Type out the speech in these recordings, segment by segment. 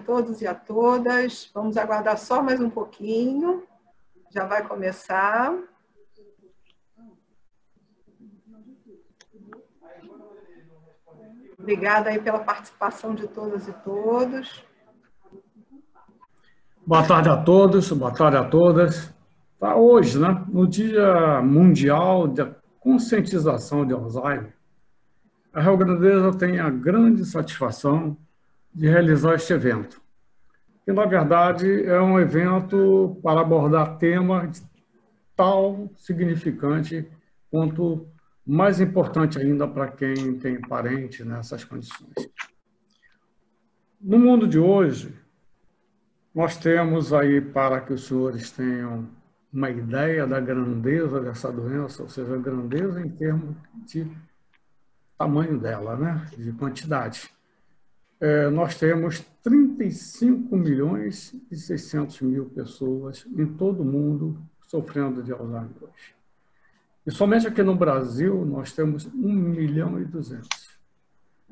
Todos e a todas, vamos aguardar só mais um pouquinho, já vai começar. Obrigada aí pela participação de todas e todos. Boa tarde a todos, boa tarde a todas. Tá hoje, né, no Dia Mundial da Conscientização de Alzheimer, a Rio Grandeza tem a grande satisfação de realizar este evento, que, na verdade, é um evento para abordar temas tão significante quanto mais importante ainda para quem tem parente nessas condições. No mundo de hoje, nós temos aí, para que os senhores tenham uma ideia da grandeza dessa doença, ou seja, a grandeza em termos de tamanho dela, né? De quantidade. Nós temos 35.600.000 pessoas em todo o mundo sofrendo de Alzheimer hoje. E somente aqui no Brasil nós temos 1.200.000.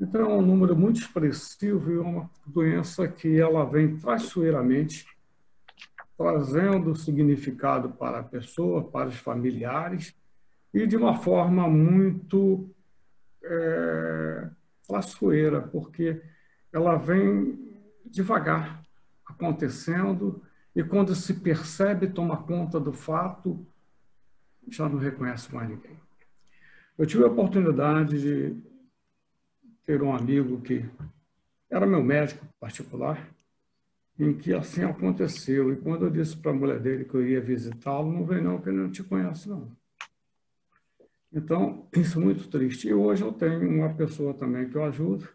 Então é um número muito expressivo e uma doença que ela vem traiçoeiramente trazendo significado para a pessoa, para os familiares e de uma forma muito traiçoeira, porque ela vem devagar acontecendo e quando se percebe, toma conta do fato, já não reconhece mais ninguém. Eu tive a oportunidade de ter um amigo que era meu médico particular, em que assim aconteceu. E quando eu disse para a mulher dele que eu ia visitá-lo, não vem não, que ele não te conhece não. Então, isso é muito triste. E hoje eu tenho uma pessoa também que eu ajudo,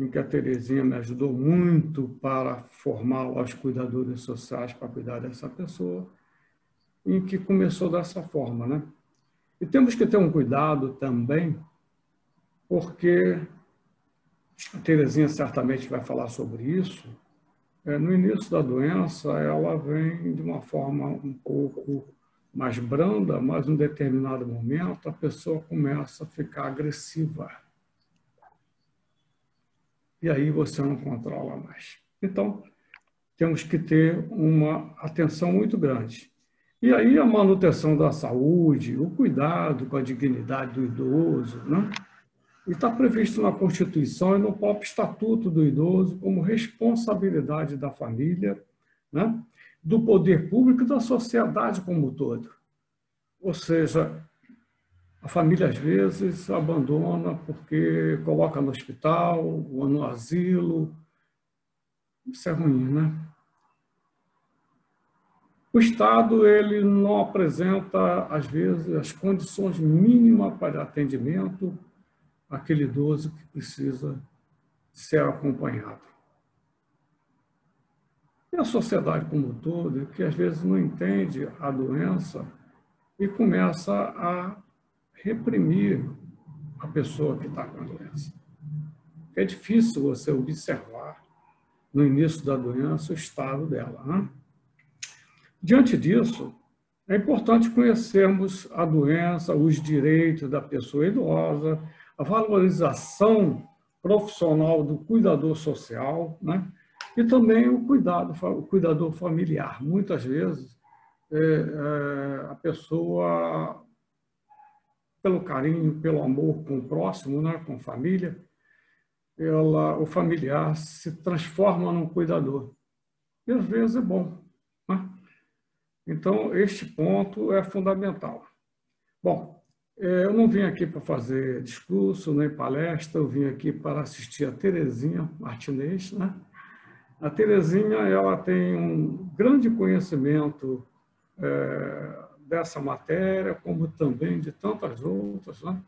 em que a Terezinha me ajudou muito para formar os cuidadores sociais para cuidar dessa pessoa, em que começou dessa forma, né? E temos que ter um cuidado também, porque a Terezinha certamente vai falar sobre isso. No início da doença, ela vem de uma forma um pouco mais branda, mas em um determinado momento a pessoa começa a ficar agressiva. E aí você não controla mais. Então, temos que ter uma atenção muito grande. E aí a manutenção da saúde, o cuidado com a dignidade do idoso, né? E está previsto na Constituição e no próprio Estatuto do Idoso como responsabilidade da família, né? Do poder público e da sociedade como um todo. Ou seja, a família, às vezes, abandona porque coloca no hospital ou no asilo. Isso é ruim, né? O Estado ele não apresenta, às vezes, as condições mínimas para atendimento àquele idoso que precisa ser acompanhado. E a sociedade como um todo, que às vezes não entende a doença e começa a reprimir a pessoa que está com a doença. É difícil você observar no início da doença o estado dela, né? Diante disso, é importante conhecermos a doença, os direitos da pessoa idosa, a valorização profissional do cuidador social, né? E também o cuidador familiar. Muitas vezes, a pessoa, pelo carinho, pelo amor com o próximo, né? Com a família, o familiar se transforma num cuidador. E às vezes é bom, né? Então, este ponto é fundamental. Bom, eu não vim aqui para fazer discurso nem palestra, eu vim aqui para assistir a Terezinha Martinez, né? A Terezinha, ela tem um grande conhecimento dessa matéria, como também de tantas outras, né?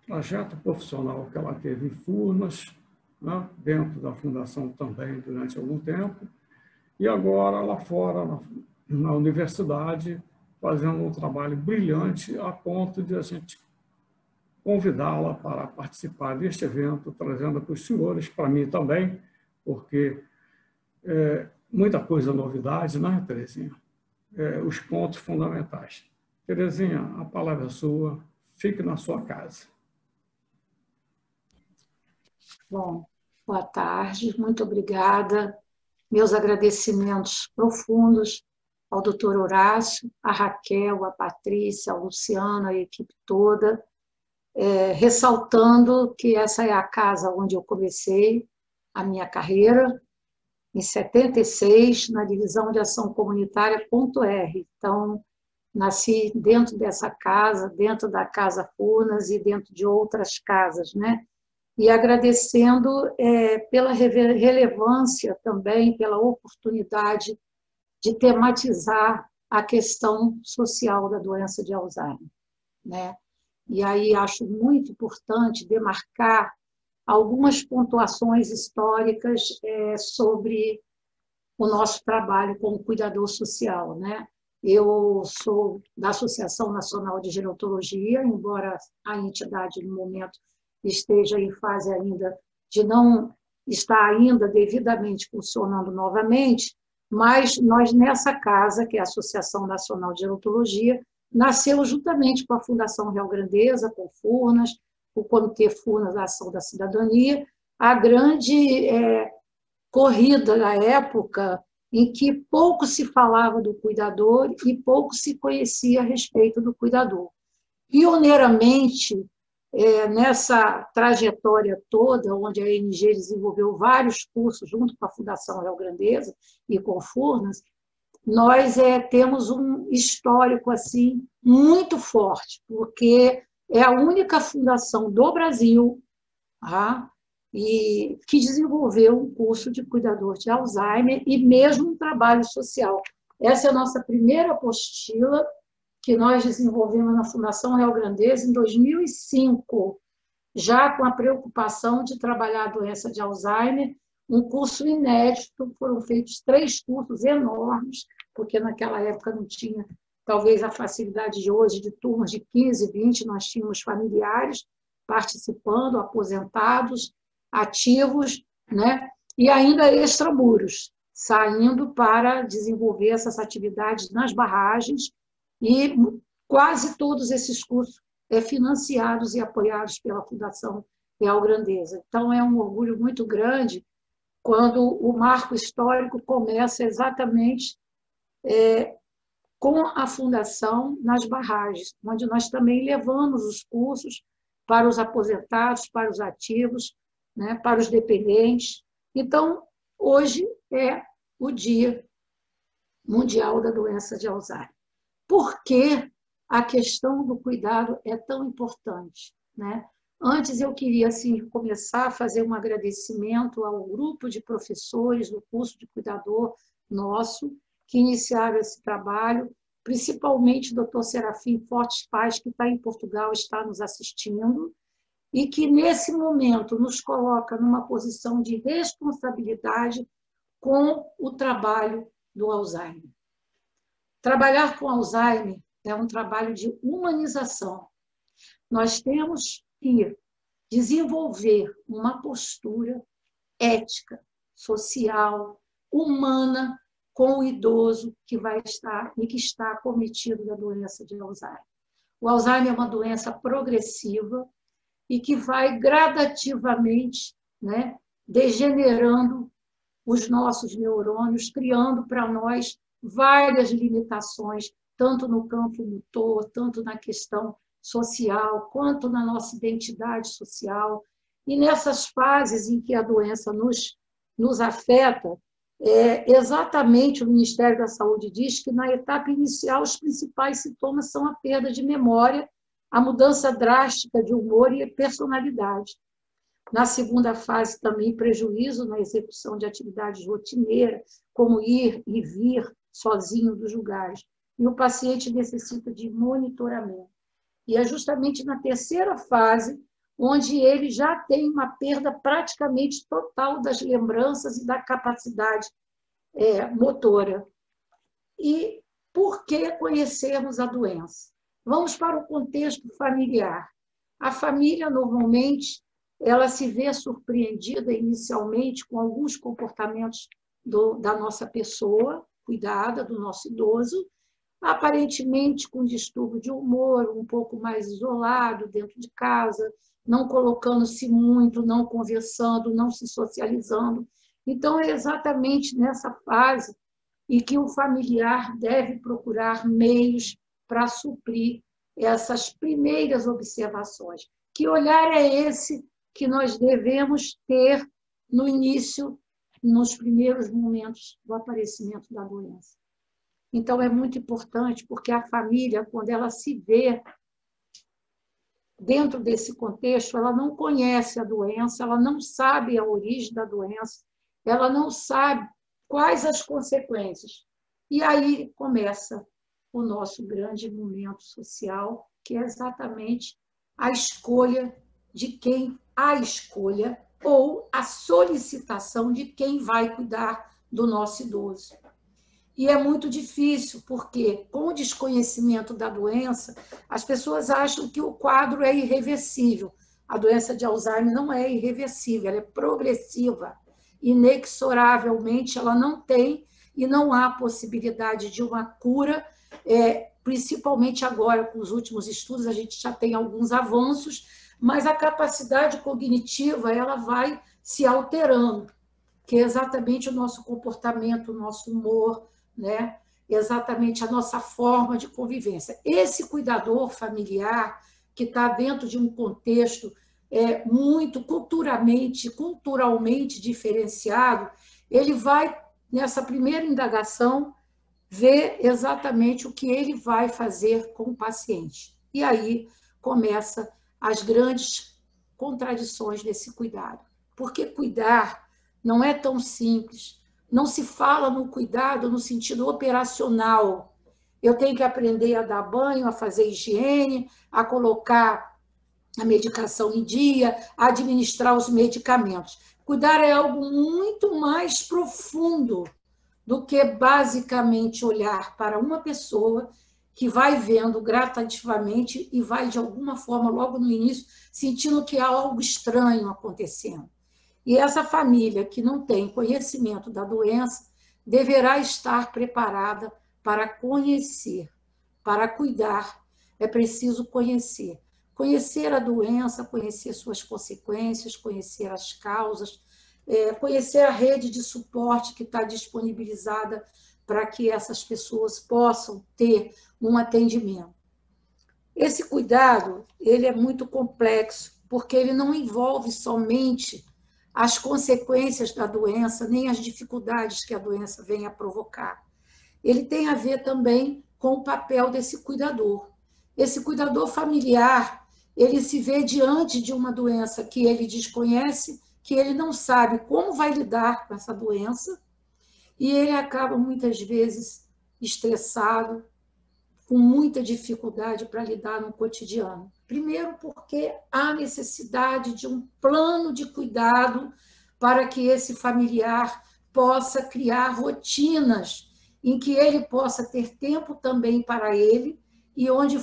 trajeto profissional que ela teve em Furnas, né, dentro da Fundação também durante algum tempo, e agora lá fora, na universidade, fazendo um trabalho brilhante a ponto de a gente convidá-la para participar deste evento, trazendo para os senhores, para mim também, porque muita coisa novidade, né, Terezinha? Os pontos fundamentais. Terezinha, a palavra é sua, fique na sua casa. Bom, boa tarde, muito obrigada. Meus agradecimentos profundos ao doutor Horácio, a Raquel, a Patrícia, ao Luciano, a equipe toda, ressaltando que essa é a casa onde eu comecei a minha carreira, em 76, na divisão de ação comunitária .R. Então, nasci dentro dessa casa, dentro da Casa Furnas e dentro de outras casas, né? E agradecendo pela relevância também, pela oportunidade de tematizar a questão social da doença de Alzheimer, né? E aí acho muito importante demarcar algumas pontuações históricas sobre o nosso trabalho como cuidador social, né? Eu sou da Associação Nacional de Gerontologia, embora a entidade, no momento, esteja em fase ainda de não estar ainda devidamente funcionando novamente, mas nós, nessa casa, que é a Associação Nacional de Gerontologia, nasceu juntamente com a Fundação Real Grandeza, com Furnas, o Comitê Furnas da Ação da Cidadania, a grande corrida na época em que pouco se falava do cuidador e pouco se conhecia a respeito do cuidador. Pioneiramente, nessa trajetória toda, onde a ANG desenvolveu vários cursos junto com a Fundação Real Grandeza e com Furnas, nós temos um histórico assim muito forte, porque é a única fundação do Brasil e que desenvolveu um curso de cuidador de Alzheimer e mesmo um trabalho social. Essa é a nossa primeira apostila que nós desenvolvemos na Fundação Real Grandeza em 2005, já com a preocupação de trabalhar a doença de Alzheimer, um curso inédito, foram feitos 3 cursos enormes, porque naquela época não tinha, talvez, a facilidade de hoje, de turmas de 15, 20, nós tínhamos familiares participando, aposentados, ativos, né? E ainda extramuros, saindo para desenvolver essas atividades nas barragens, e quase todos esses cursos financiados e apoiados pela Fundação Real Grandeza. Então, é um orgulho muito grande quando o marco histórico começa exatamente com a fundação nas barragens, onde nós também levamos os cursos para os aposentados, para os ativos, né, para os dependentes. Então, hoje é o Dia Mundial da Doença de Alzheimer. Por que a questão do cuidado é tão importante, né? Antes, eu queria assim, começar a fazer um agradecimento ao grupo de professores do curso de cuidador nosso, que iniciaram esse trabalho, principalmente o Dr. Serafim Fortes Paz, que está em Portugal, está nos assistindo, e que, nesse momento, nos coloca numa posição de responsabilidade com o trabalho do Alzheimer. Trabalhar com Alzheimer é um trabalho de humanização. Nós temos que desenvolver uma postura ética, social, humana, com o idoso que vai estar e que está acometido da doença de Alzheimer. O Alzheimer é uma doença progressiva e que vai gradativamente, né, degenerando os nossos neurônios, criando para nós várias limitações, tanto no campo motor, tanto na questão social, quanto na nossa identidade social. E nessas fases em que a doença nos afeta, exatamente o Ministério da Saúde diz que, na etapa inicial, os principais sintomas são a perda de memória, a mudança drástica de humor e personalidade. Na segunda fase, também prejuízo na execução de atividades rotineiras, como ir e vir sozinho dos lugares. E o paciente necessita de monitoramento. E é justamente na terceira fase, onde ele já tem uma perda praticamente total das lembranças e da capacidade motora. E por que conhecermos a doença? Vamos para o contexto familiar. A família, normalmente, ela se vê surpreendida inicialmente com alguns comportamentos da nossa pessoa cuidada, do nosso idoso, aparentemente com distúrbio de humor, um pouco mais isolado dentro de casa, não colocando-se muito, não conversando, não se socializando. Então, é exatamente nessa fase em que o familiar deve procurar meios para suprir essas primeiras observações. Que olhar é esse que nós devemos ter no início, nos primeiros momentos do aparecimento da doença? Então, é muito importante, porque a família, quando ela se vê dentro desse contexto, ela não conhece a doença, ela não sabe a origem da doença, ela não sabe quais as consequências. E aí começa o nosso grande momento social, que é exatamente a escolha de quem a escolha ou a solicitação de quem vai cuidar do nosso idoso. E é muito difícil, porque, com o desconhecimento da doença, as pessoas acham que o quadro é irreversível. A doença de Alzheimer não é irreversível, ela é progressiva. Inexoravelmente, ela não tem e não há possibilidade de uma cura, principalmente agora, com os últimos estudos, a gente já tem alguns avanços, mas a capacidade cognitiva ela vai se alterando, que é exatamente o nosso comportamento, o nosso humor, né? Exatamente a nossa forma de convivência. Esse cuidador familiar, que está dentro de um contexto muito culturalmente diferenciado, ele vai, nessa primeira indagação, ver exatamente o que ele vai fazer com o paciente. E aí começa as grandes contradições desse cuidado. Porque cuidar não é tão simples. Não se fala no cuidado no sentido operacional. Eu tenho que aprender a dar banho, a fazer higiene, a colocar a medicação em dia, a administrar os medicamentos. Cuidar é algo muito mais profundo do que basicamente olhar para uma pessoa que vai vendo gradativamente e vai, de alguma forma, logo no início, sentindo que há algo estranho acontecendo. E essa família que não tem conhecimento da doença deverá estar preparada para conhecer, para cuidar. É preciso conhecer. Conhecer a doença, conhecer suas consequências, conhecer as causas, conhecer a rede de suporte que está disponibilizada para que essas pessoas possam ter um atendimento. Esse cuidado ele é muito complexo, porque ele não envolve somente as consequências da doença, nem as dificuldades que a doença vem a provocar. Ele tem a ver também com o papel desse cuidador. Esse cuidador familiar, ele se vê diante de uma doença que ele desconhece, que ele não sabe como vai lidar com essa doença, e ele acaba muitas vezes estressado, com muita dificuldade para lidar no cotidiano. Primeiro, porque há necessidade de um plano de cuidado para que esse familiar possa criar rotinas em que ele possa ter tempo também para ele e onde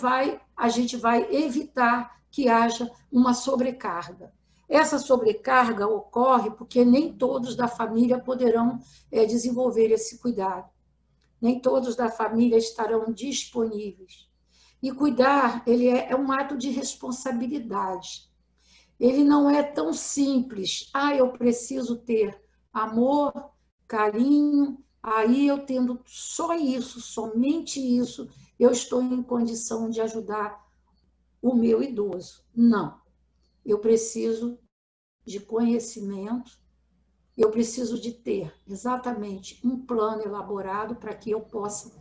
a gente vai evitar que haja uma sobrecarga. Essa sobrecarga ocorre porque nem todos da família poderão desenvolver esse cuidado. Nem todos da família estarão disponíveis. E cuidar, ele é um ato de responsabilidade. Ele não é tão simples. Eu preciso ter amor, carinho, aí eu tendo só isso, somente isso, eu estou em condição de ajudar o meu idoso. Não. Eu preciso de conhecimento, eu preciso de ter exatamente um plano elaborado para que eu possa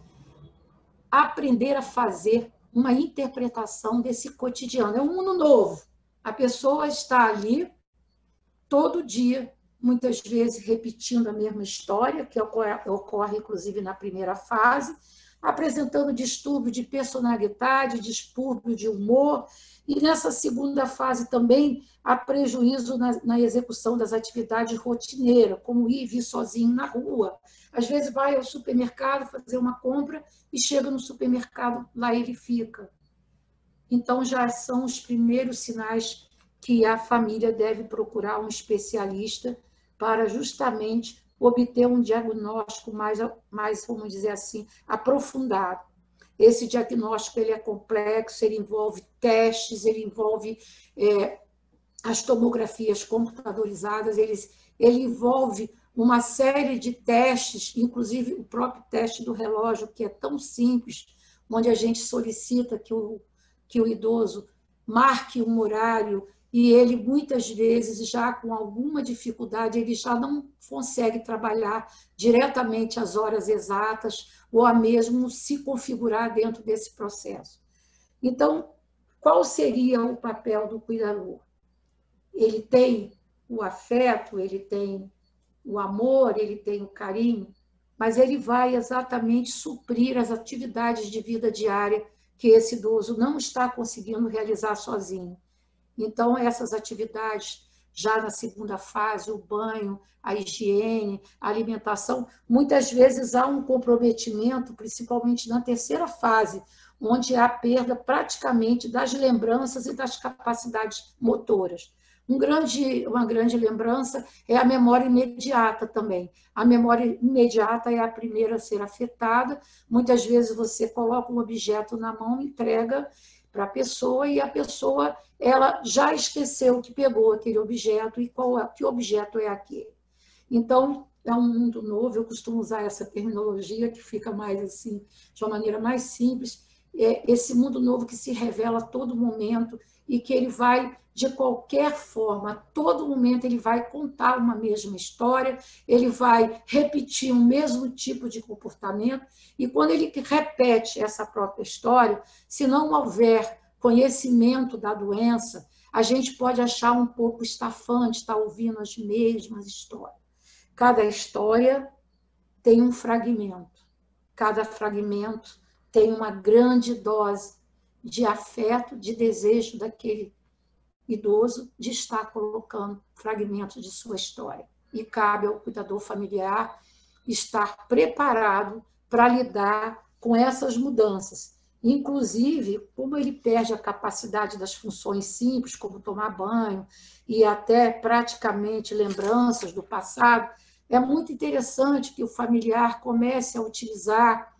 aprender a fazer uma interpretação desse cotidiano. É um mundo novo. A pessoa está ali todo dia, muitas vezes repetindo a mesma história, que ocorre inclusive na primeira fase, apresentando distúrbio de personalidade, distúrbio de humor, e nessa segunda fase também há prejuízo na execução das atividades rotineiras, como ir e vir sozinho na rua. Às vezes vai ao supermercado fazer uma compra e chega no supermercado, lá ele fica. Então, já são os primeiros sinais que a família deve procurar um especialista para justamente obter um diagnóstico mais, vamos dizer assim, aprofundado. Esse diagnóstico ele é complexo, ele envolve testes, ele envolve as tomografias computadorizadas, ele envolve uma série de testes, inclusive o próprio teste do relógio, que é tão simples, onde a gente solicita que o idoso marque um horário e ele, muitas vezes, já com alguma dificuldade, ele já não consegue trabalhar diretamente as horas exatas ou a mesmo se configurar dentro desse processo. Então, qual seria o papel do cuidador? Ele tem o afeto, ele tem o amor, ele tem o carinho, mas ele vai exatamente suprir as atividades de vida diária que esse idoso não está conseguindo realizar sozinho. Então, essas atividades, já na segunda fase, o banho, a higiene, a alimentação, muitas vezes há um comprometimento, principalmente na terceira fase, onde há perda praticamente das lembranças e das capacidades motoras. Uma grande lembrança é a memória imediata também. A memória imediata é a primeira a ser afetada. Muitas vezes você coloca um objeto na mão, entrega para a pessoa e a pessoa ela já esqueceu que pegou aquele objeto e que objeto é aquele. Então, é um mundo novo, eu costumo usar essa terminologia que fica mais assim, de uma maneira mais simples, esse mundo novo que se revela a todo momento e que ele vai, de qualquer forma, a todo momento ele vai contar uma mesma história, ele vai repetir o mesmo tipo de comportamento, e quando ele repete essa própria história, se não houver conhecimento da doença, a gente pode achar um pouco estafante estar ouvindo as mesmas histórias. Cada história tem um fragmento, cada fragmento tem uma grande dose de afeto, de desejo daquele idoso de estar colocando fragmentos de sua história. E cabe ao cuidador familiar estar preparado para lidar com essas mudanças. Inclusive, como ele perde a capacidade das funções simples, como tomar banho, e até praticamente lembranças do passado, é muito interessante que o familiar comece a utilizar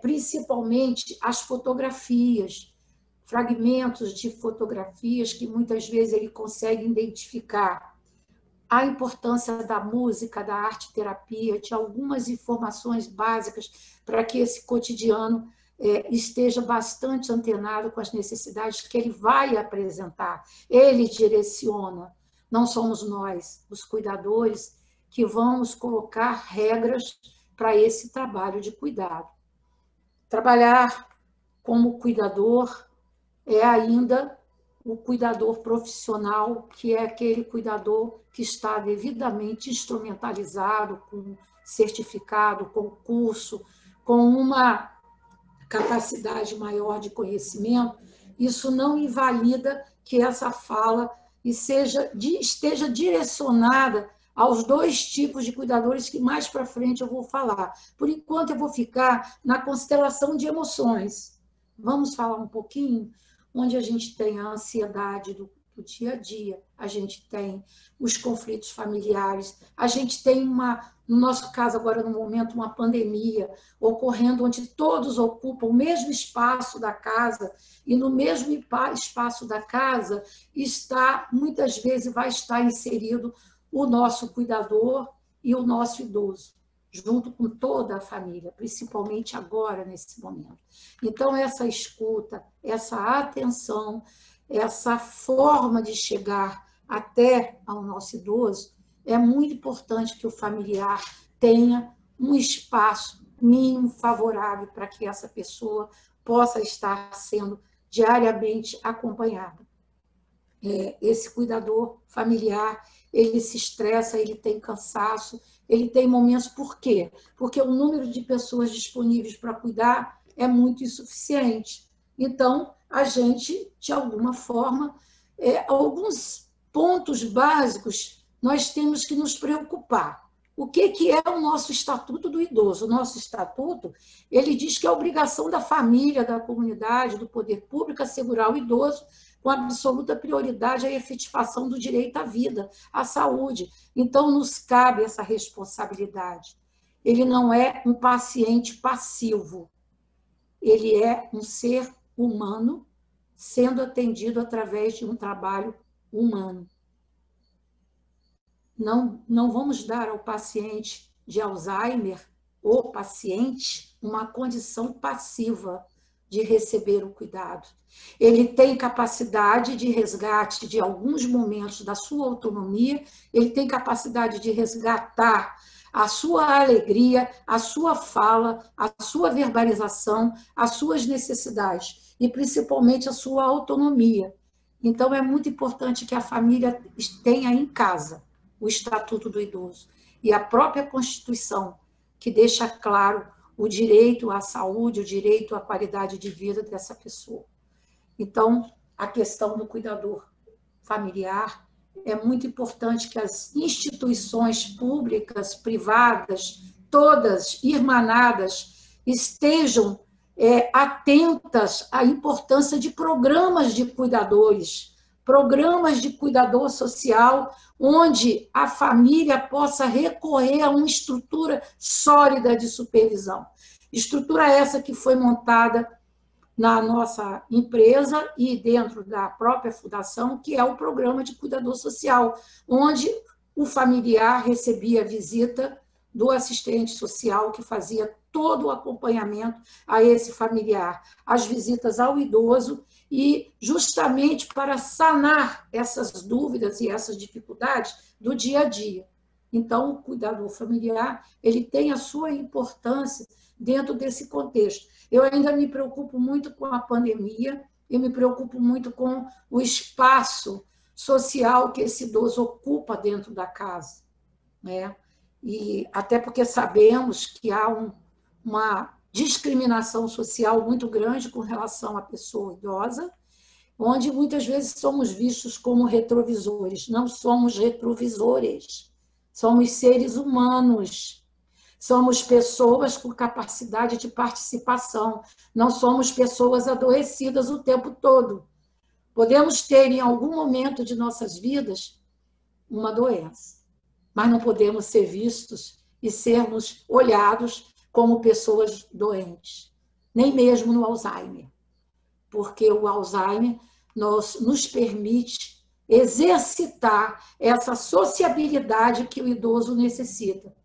principalmente as fotografias, fragmentos de fotografias que muitas vezes ele consegue identificar. A importância da música, da arte-terapia, de algumas informações básicas para que esse cotidiano esteja bastante antenado com as necessidades que ele vai apresentar. Ele direciona, não somos nós, os cuidadores, que vamos colocar regras para esse trabalho de cuidado. Trabalhar como cuidador é ainda o cuidador profissional, que é aquele cuidador que está devidamente instrumentalizado, com certificado, com curso, com uma capacidade maior de conhecimento. Isso não invalida que essa fala esteja direcionada aos dois tipos de cuidadores que mais para frente eu vou falar. Por enquanto, eu vou ficar na constelação de emoções. Vamos falar um pouquinho onde a gente tem a ansiedade do dia a dia, a gente tem os conflitos familiares, a gente tem no nosso caso agora no momento, uma pandemia ocorrendo onde todos ocupam o mesmo espaço da casa e no mesmo espaço da casa muitas vezes vai estar inserido o nosso cuidador e o nosso idoso, junto com toda a família, principalmente agora, nesse momento. Então, essa escuta, essa atenção, essa forma de chegar até ao nosso idoso, é muito importante que o familiar tenha um espaço mínimo favorável para que essa pessoa possa estar sendo diariamente acompanhada. Esse cuidador familiar, ele se estressa, ele tem cansaço, ele tem momentos. Por quê? Porque o número de pessoas disponíveis para cuidar é muito insuficiente. Então, a gente, de alguma forma, alguns pontos básicos nós temos que nos preocupar. O que é o nosso Estatuto do Idoso? O nosso Estatuto, ele diz que é obrigação da família, da comunidade, do poder público assegurar o idoso com absoluta prioridade à efetivação do direito à vida, à saúde. Então, nos cabe essa responsabilidade. Ele não é um paciente passivo, ele é um ser humano sendo atendido através de um trabalho humano. Não vamos dar ao paciente de Alzheimer, ou paciente, uma condição passiva de receber o cuidado. Ele tem capacidade de resgate de alguns momentos da sua autonomia, ele tem capacidade de resgatar a sua alegria, a sua fala, a sua verbalização, as suas necessidades e principalmente a sua autonomia. Então, é muito importante que a família tenha em casa o Estatuto do Idoso e a própria Constituição, que deixa claro o direito à saúde, o direito à qualidade de vida dessa pessoa. Então, a questão do cuidador familiar é muito importante que as instituições públicas, privadas, todas irmanadas, estejam atentas à importância de programas de cuidadores, programas de cuidador social, onde a família possa recorrer a uma estrutura sólida de supervisão. Estrutura essa que foi montada na nossa empresa e dentro da própria fundação, que é o programa de cuidador social, onde o familiar recebia a visita do assistente social, que fazia todo o acompanhamento a esse familiar, as visitas ao idoso, e justamente para sanar essas dúvidas e essas dificuldades do dia a dia. Então, o cuidador familiar, ele tem a sua importância dentro desse contexto. Eu ainda me preocupo muito com a pandemia, eu me preocupo muito com o espaço social que esse idoso ocupa dentro da casa, né? E até porque sabemos que há uma discriminação social muito grande com relação à pessoa idosa, onde muitas vezes somos vistos como retrovisores. Não somos retrovisores, somos seres humanos, somos pessoas com capacidade de participação, não somos pessoas adoecidas o tempo todo. Podemos ter, em algum momento de nossas vidas, uma doença, mas não podemos ser vistos e sermos olhados como pessoas doentes, nem mesmo no Alzheimer, porque o Alzheimer nos permite exercitar essa sociabilidade que o idoso necessita.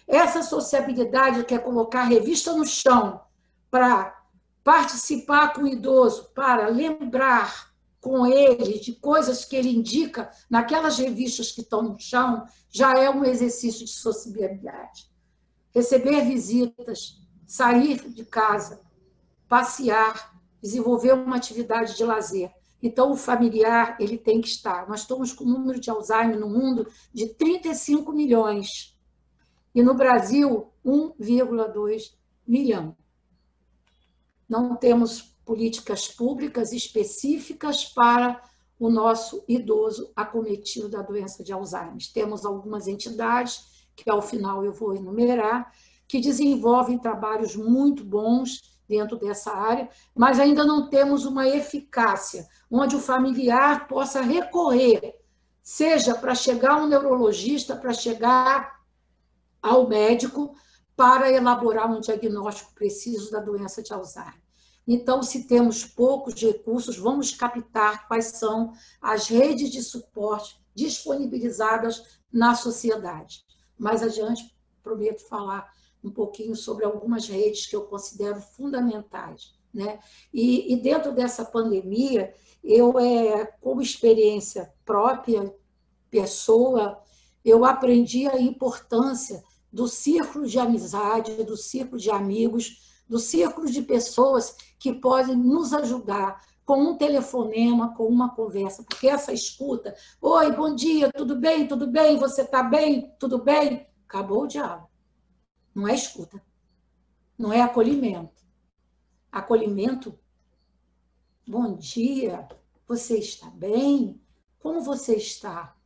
Essa sociabilidade que é colocar a revista no chão para participar com o idoso, para lembrar com ele de coisas que ele indica naquelas revistas que estão no chão, já é um exercício de sociabilidade. Receber visitas, sair de casa, passear, desenvolver uma atividade de lazer. Então, o familiar, ele tem que estar. Nós estamos com um número de Alzheimer no mundo de 35 milhões. E no Brasil, 1,2 milhão. Não temos políticas públicas específicas para o nosso idoso acometido da doença de Alzheimer. Temos algumas entidades, que ao final eu vou enumerar, que desenvolvem trabalhos muito bons dentro dessa área, mas ainda não temos uma eficácia, onde o familiar possa recorrer, seja para chegar a um neurologista, para chegar ao médico, para elaborar um diagnóstico preciso da doença de Alzheimer. Então, se temos poucos recursos, vamos captar quais são as redes de suporte disponibilizadas na sociedade. Mais adiante, prometo falar um pouquinho sobre algumas redes que eu considero fundamentais, né? E dentro dessa pandemia, eu, como experiência própria, pessoa, eu aprendi a importância do círculo de amizade, do círculo de amigos, do círculo de pessoas que podem nos ajudar com um telefonema, com uma conversa, porque essa escuta, oi, bom dia, tudo bem, você está bem, tudo bem? Acabou o diálogo. Não é escuta, não é acolhimento. Acolhimento, bom dia, você está bem? Como você está?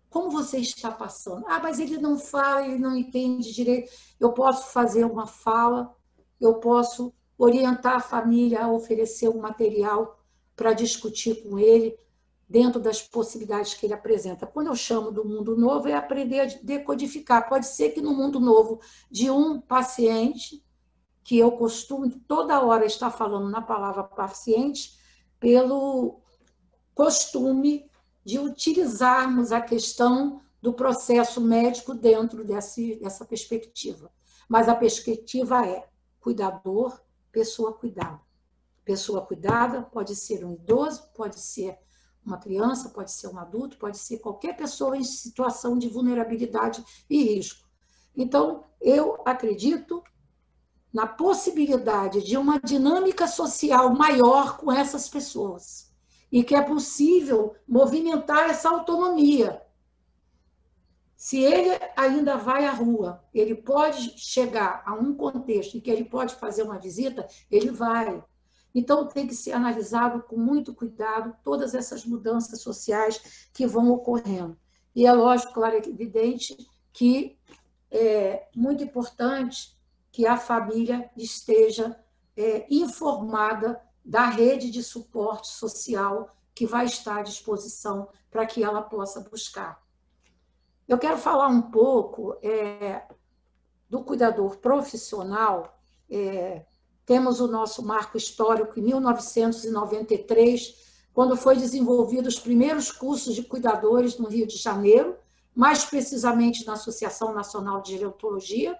Como você está passando? Ah, mas ele não fala, ele não entende direito. Eu posso fazer uma fala, eu posso orientar a família a oferecer um material para discutir com ele dentro das possibilidades que ele apresenta. Quando eu chamo do mundo novo, é aprender a decodificar. Pode ser que no mundo novo de um paciente, que eu costumo toda hora estar falando na palavra paciente, pelo costume de utilizarmos a questão do processo médico dentro dessa perspectiva. Mas a perspectiva é cuidador, pessoa cuidada. Pessoa cuidada pode ser um idoso, pode ser uma criança, pode ser um adulto, pode ser qualquer pessoa em situação de vulnerabilidade e risco. Então, eu acredito na possibilidade de uma dinâmica social maior com essas pessoas e que é possível movimentar essa autonomia. Se ele ainda vai à rua, ele pode chegar a um contexto em que ele pode fazer uma visita, ele vai. Então, tem que ser analisado com muito cuidado todas essas mudanças sociais que vão ocorrendo. E é lógico, claro, é evidente que é muito importante que a família esteja informada da rede de suporte social que vai estar à disposição para que ela possa buscar. Eu quero falar um pouco do cuidador profissional. Temos o nosso marco histórico em 1993, quando foi desenvolvido os primeiros cursos de cuidadores no Rio de Janeiro, mais precisamente na Associação Nacional de Gerontologia,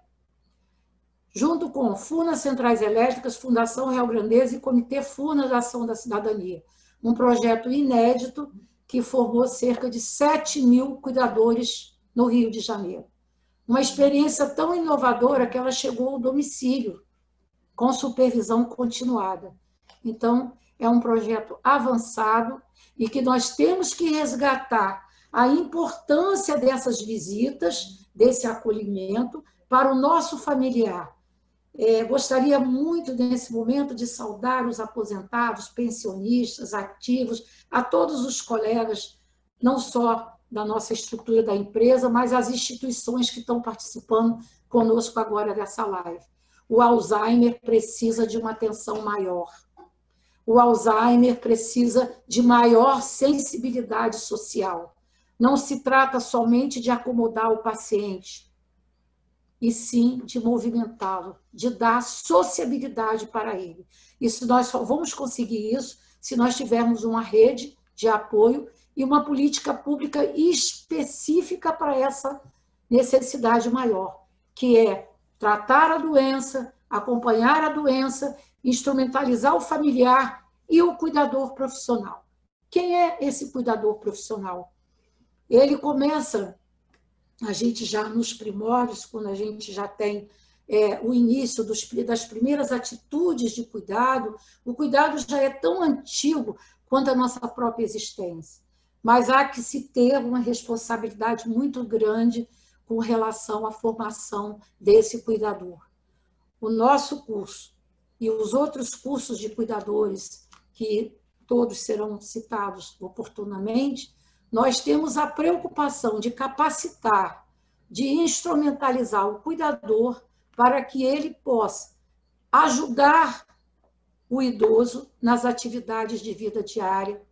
junto com Furnas Centrais Elétricas, Fundação Real Grandeza e Comitê Furnas da Ação da Cidadania. Um projeto inédito que formou cerca de 7.000 cuidadores no Rio de Janeiro. Uma experiência tão inovadora que ela chegou ao domicílio, com supervisão continuada. Então, é um projeto avançado e que nós temos que resgatar a importância dessas visitas, desse acolhimento para o nosso familiar. Gostaria muito, nesse momento, de saudar os aposentados, pensionistas, ativos, a todos os colegas, não só da nossa estrutura da empresa, mas as instituições que estão participando conosco agora dessa live. O Alzheimer precisa de uma atenção maior. O Alzheimer precisa de maior sensibilidade social. Não se trata somente de acomodar o paciente, e sim de movimentá-lo, de dar sociabilidade para ele. E nós só vamos conseguir isso se nós tivermos uma rede de apoio e uma política pública específica para essa necessidade maior, que é tratar a doença, acompanhar a doença, instrumentalizar o familiar e o cuidador profissional. Quem é esse cuidador profissional? Ele começa, a gente já nos primórdios, quando a gente já tem o início das primeiras atitudes de cuidado, o cuidado já é tão antigo quanto a nossa própria existência. Mas há que se ter uma responsabilidade muito grande com relação à formação desse cuidador. O nosso curso e os outros cursos de cuidadores, que todos serão citados oportunamente, nós temos a preocupação de capacitar, de instrumentalizar o cuidador para que ele possa ajudar o idoso nas atividades de vida diária,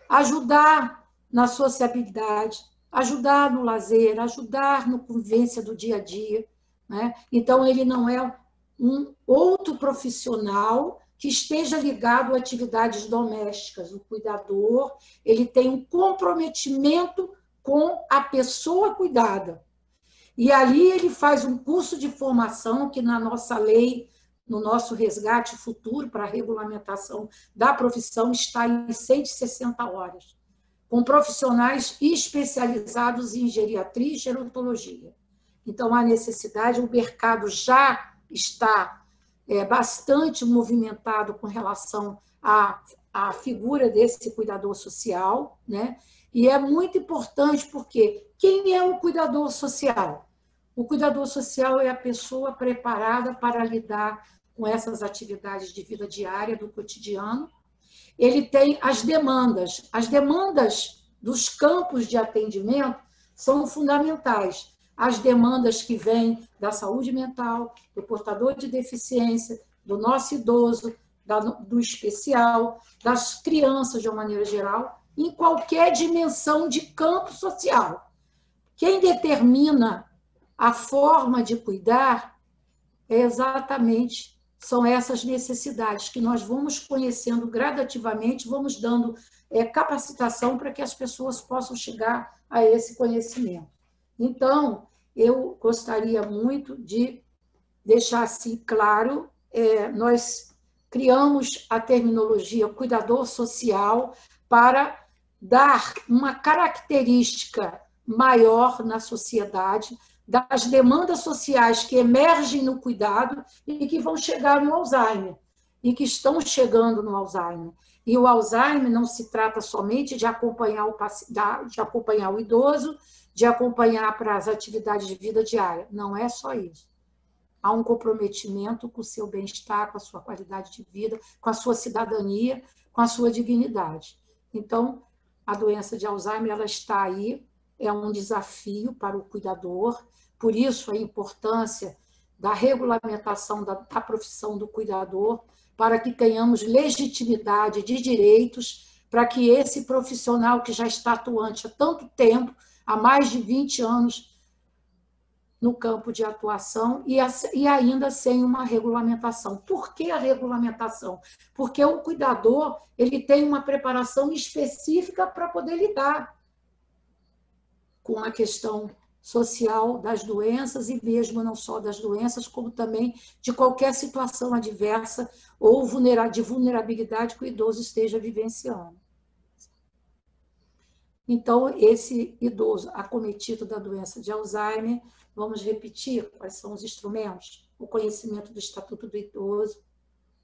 ajudar na sociabilidade, ajudar no lazer, ajudar na convivência do dia a dia, né? Então, ele não é um outro profissional que esteja ligado a atividades domésticas. O cuidador, ele tem um comprometimento com a pessoa cuidada. E ali ele faz um curso de formação que na nossa lei, no nosso resgate futuro para a regulamentação da profissão, está em 160 horas, com profissionais especializados em geriatria e gerontologia. Então, há necessidade, o mercado já está bastante movimentado com relação a a figura desse cuidador social, né? E é muito importante porque quem é o cuidador social? O cuidador social é a pessoa preparada para lidar com essas atividades de vida diária, do cotidiano. Ele tem as demandas. As demandas dos campos de atendimento são fundamentais. As demandas que vêm da saúde mental, do portador de deficiência, do nosso idoso, do especial, das crianças de uma maneira geral, em qualquer dimensão de campo social. Quem determina a forma de cuidar são essas necessidades que nós vamos conhecendo gradativamente, vamos dando capacitação para que as pessoas possam chegar a esse conhecimento. Então, eu gostaria muito de deixar assim claro, nós criamos a terminologia cuidador social para dar uma característica maior na sociedade das demandas sociais que emergem no cuidado e que vão chegar no Alzheimer, e que estão chegando no Alzheimer. E o Alzheimer não se trata somente de acompanhar o idoso, de acompanhar para as atividades de vida diária. Não é só isso. Há um comprometimento com o seu bem-estar, com a sua qualidade de vida, com a sua cidadania, com a sua dignidade. Então, a doença de Alzheimer ela está aí, é um desafio para o cuidador, por isso a importância da regulamentação da profissão do cuidador, para que tenhamos legitimidade de direitos, para que esse profissional que já está atuante há tanto tempo, há mais de 20 anos no campo de atuação, e ainda sem uma regulamentação. Por que a regulamentação? Porque o cuidador ele tem uma preparação específica para poder lidar com a questão social das doenças, e mesmo não só das doenças, como também de qualquer situação adversa ou de vulnerabilidade que o idoso esteja vivenciando. Então, esse idoso acometido da doença de Alzheimer, vamos repetir quais são os instrumentos: o conhecimento do Estatuto do Idoso,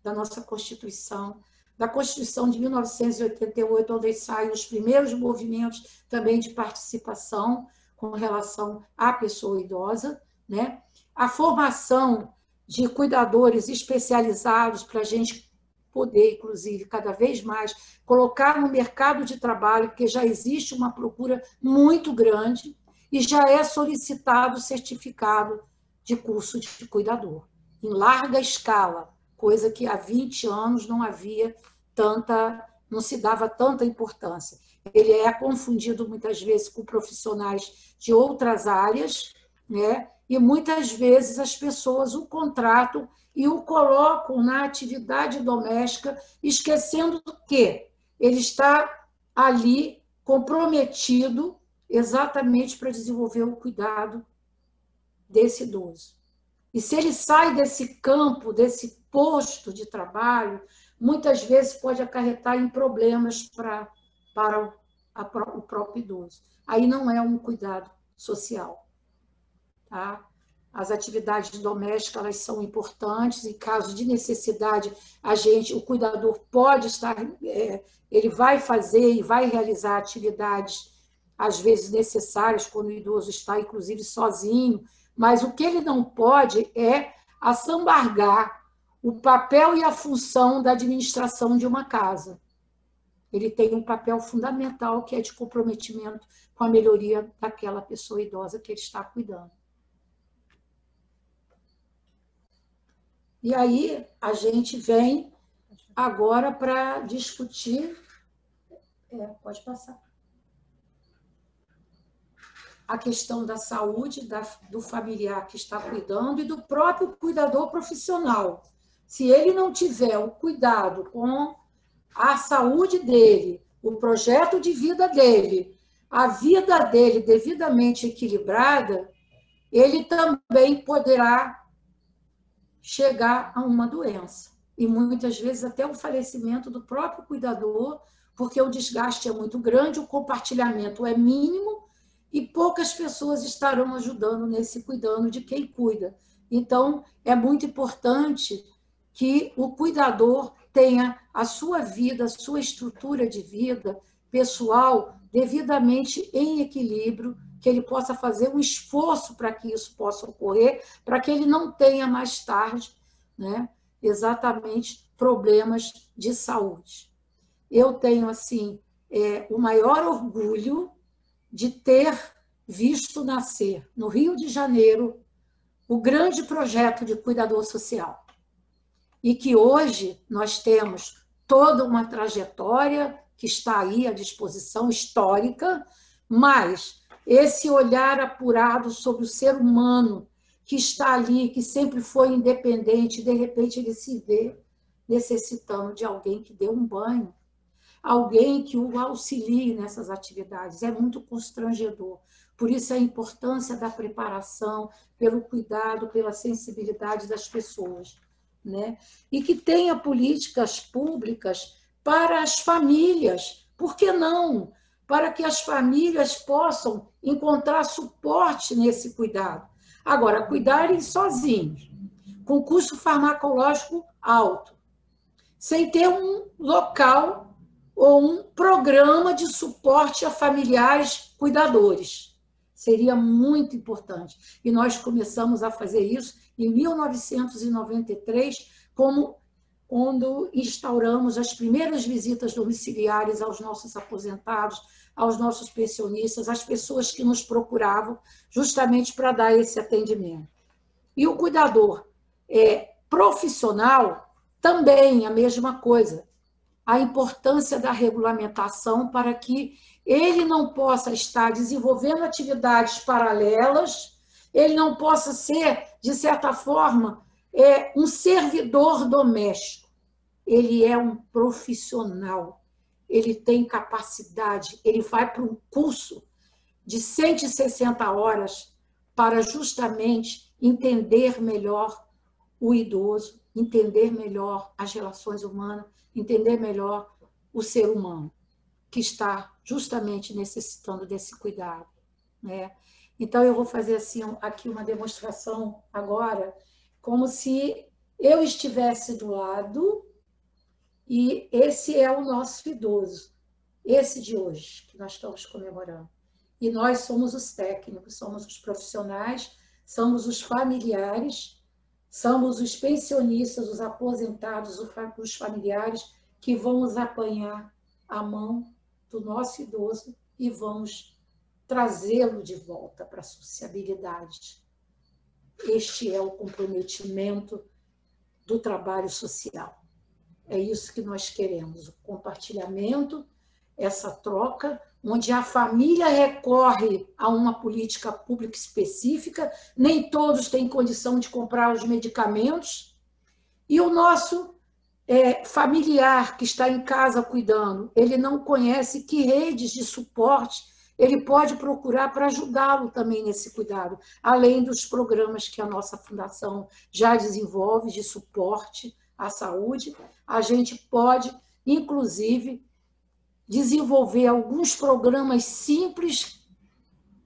da nossa Constituição, da Constituição de 1988, onde saem os primeiros movimentos também de participação com relação à pessoa idosa, né? A formação de cuidadores especializados para a gente poder, inclusive, cada vez mais colocar no mercado de trabalho, porque já existe uma procura muito grande e já é solicitado certificado de curso de cuidador, em larga escala, coisa que há 20 anos não se dava tanta importância. Ele é confundido muitas vezes com profissionais de outras áreas, né? E muitas vezes as pessoas o contratam e o colocam na atividade doméstica, esquecendo que ele está ali comprometido exatamente para desenvolver o cuidado desse idoso. E se ele sai desse campo, desse posto de trabalho, muitas vezes pode acarretar em problemas para o próprio idoso. Aí não é um cuidado social. Tá? As atividades domésticas elas são importantes, em caso de necessidade, o cuidador pode estar, ele vai fazer e vai realizar atividades, às vezes necessárias, quando o idoso está, inclusive, sozinho, mas o que ele não pode é assambarcar o papel e a função da administração de uma casa. Ele tem um papel fundamental, que é de comprometimento com a melhoria daquela pessoa idosa que ele está cuidando. E aí, a gente vem agora para discutir... pode passar. A questão da saúde do familiar que está cuidando e do próprio cuidador profissional. Se ele não tiver o cuidado com a saúde dele, o projeto de vida dele, a vida dele devidamente equilibrada, ele também poderá chegar a uma doença. E muitas vezes até o falecimento do próprio cuidador, porque o desgaste é muito grande, o compartilhamento é mínimo e poucas pessoas estarão ajudando nesse cuidando de quem cuida. Então, é muito importante que o cuidador tenha a sua vida, a sua estrutura de vida pessoal devidamente em equilíbrio, que ele possa fazer um esforço para que isso possa ocorrer, para que ele não tenha mais tarde, né, exatamente problemas de saúde. Eu tenho, assim, o maior orgulho de ter visto nascer, no Rio de Janeiro, o grande projeto de cuidador social. E que hoje nós temos toda uma trajetória que está aí à disposição, histórica, mas esse olhar apurado sobre o ser humano que está ali, que sempre foi independente, de repente ele se vê necessitando de alguém que dê um banho, alguém que o auxilie nessas atividades. É muito constrangedor. Por isso a importância da preparação, pelo cuidado, pela sensibilidade das pessoas, né? E que tenha políticas públicas para as famílias. Por que não? Para que as famílias possam encontrar suporte nesse cuidado. Agora, cuidarem sozinhos, com custo farmacológico alto, sem ter um local ou um programa de suporte a familiares cuidadores. Seria muito importante. E nós começamos a fazer isso em 1993, quando instauramos as primeiras visitas domiciliares aos nossos aposentados, aos nossos pensionistas, às pessoas que nos procuravam justamente para dar esse atendimento. E o cuidador profissional também a mesma coisa. A importância da regulamentação para que ele não possa estar desenvolvendo atividades paralelas, ele não possa ser, de certa forma, um servidor doméstico. Ele é um profissional, ele tem capacidade, ele vai para um curso de 160 horas para justamente entender melhor o idoso, entender melhor as relações humanas, entender melhor o ser humano, que está justamente necessitando desse cuidado, né? Então, eu vou fazer assim, aqui uma demonstração agora, como se eu estivesse do lado, e esse é o nosso idoso, esse de hoje, que nós estamos comemorando. E nós somos os técnicos, somos os profissionais, somos os familiares, somos os pensionistas, os aposentados, os familiares, que vamos apanhar a mão do nosso idoso e vamos trazê-lo de volta para a sociabilidade. Este é o comprometimento do trabalho social. É isso que nós queremos, o compartilhamento, essa troca, onde a família recorre a uma política pública específica, nem todos têm condição de comprar os medicamentos, e o nosso familiar que está em casa cuidando, ele não conhece que redes de suporte ele pode procurar para ajudá-lo também nesse cuidado, além dos programas que a nossa fundação já desenvolve de suporte à saúde. A gente pode, inclusive, desenvolver alguns programas simples,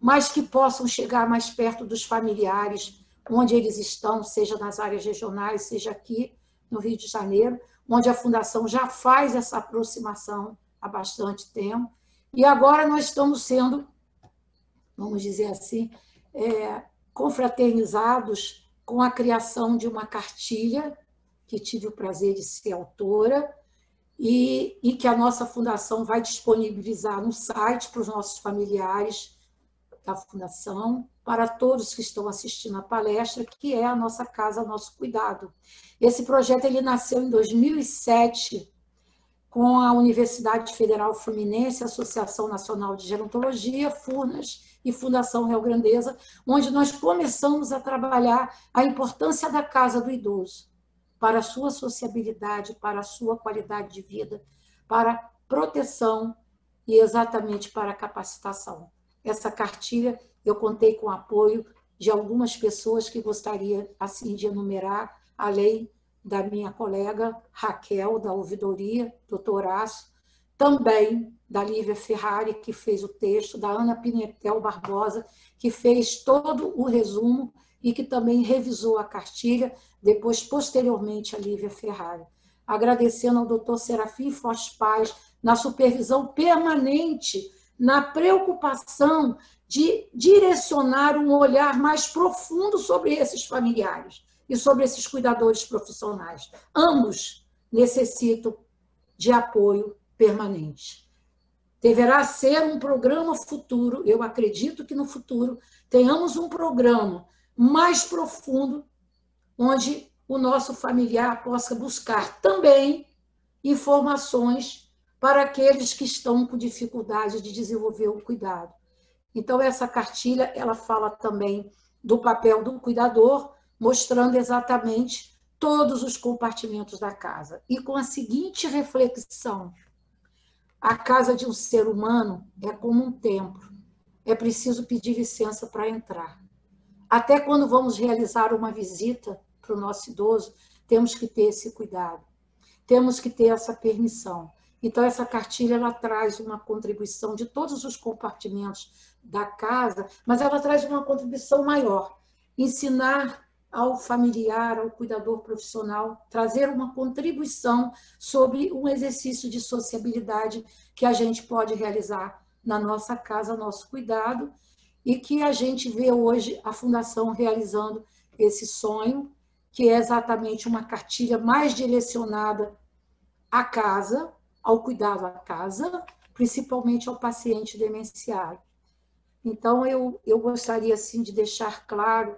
mas que possam chegar mais perto dos familiares, onde eles estão, seja nas áreas regionais, seja aqui no Rio de Janeiro, onde a Fundação já faz essa aproximação há bastante tempo. E agora nós estamos sendo, vamos dizer assim, confraternizados com a criação de uma cartilha, que tive o prazer de ser autora, e que a nossa Fundação vai disponibilizar no site para os nossos familiares da Fundação, para todos que estão assistindo a palestra, que é a nossa casa, nosso cuidado. Esse projeto ele nasceu em 2007, com a Universidade Federal Fluminense, Associação Nacional de Gerontologia, Furnas e Fundação Rio Grandeza, onde nós começamos a trabalhar a importância da casa do idoso para a sua sociabilidade, para a sua qualidade de vida, para proteção e exatamente para a capacitação. Essa cartilha, eu contei com o apoio de algumas pessoas que gostaria assim de enumerar, além da minha colega Raquel, da ouvidoria, do Horácio, também da Lívia Ferrari, que fez o texto, da Ana Pimentel Barbosa, que fez todo o resumo e que também revisou a cartilha, depois, posteriormente, a Lívia Ferrari. agradecendo ao doutor Serafim Foz Paz, na supervisão permanente, na preocupação de direcionar um olhar mais profundo sobre esses familiares e sobre esses cuidadores profissionais. Ambos necessitam de apoio permanente. Deverá ser um programa futuro, eu acredito que no futuro tenhamos um programa mais profundo, onde o nosso familiar possa buscar também informações para aqueles que estão com dificuldade de desenvolver o cuidado. Então, essa cartilha, ela fala também do papel do cuidador, mostrando exatamente todos os compartimentos da casa. E com a seguinte reflexão: a casa de um ser humano é como um templo. É preciso pedir licença para entrar. Até quando vamos realizar uma visita para o nosso idoso, temos que ter esse cuidado. Temos que ter essa permissão. Então, essa cartilha, ela traz uma contribuição de todos os compartimentos da casa, mas ela traz uma contribuição maior. Ensinar ao familiar, ao cuidador profissional, trazer uma contribuição sobre um exercício de sociabilidade que a gente pode realizar na nossa casa, nosso cuidado, e que a gente vê hoje a Fundação realizando esse sonho, que é exatamente uma cartilha mais direcionada à casa, ao cuidado à casa, principalmente ao paciente demenciado. Então, eu gostaria, assim, de deixar claro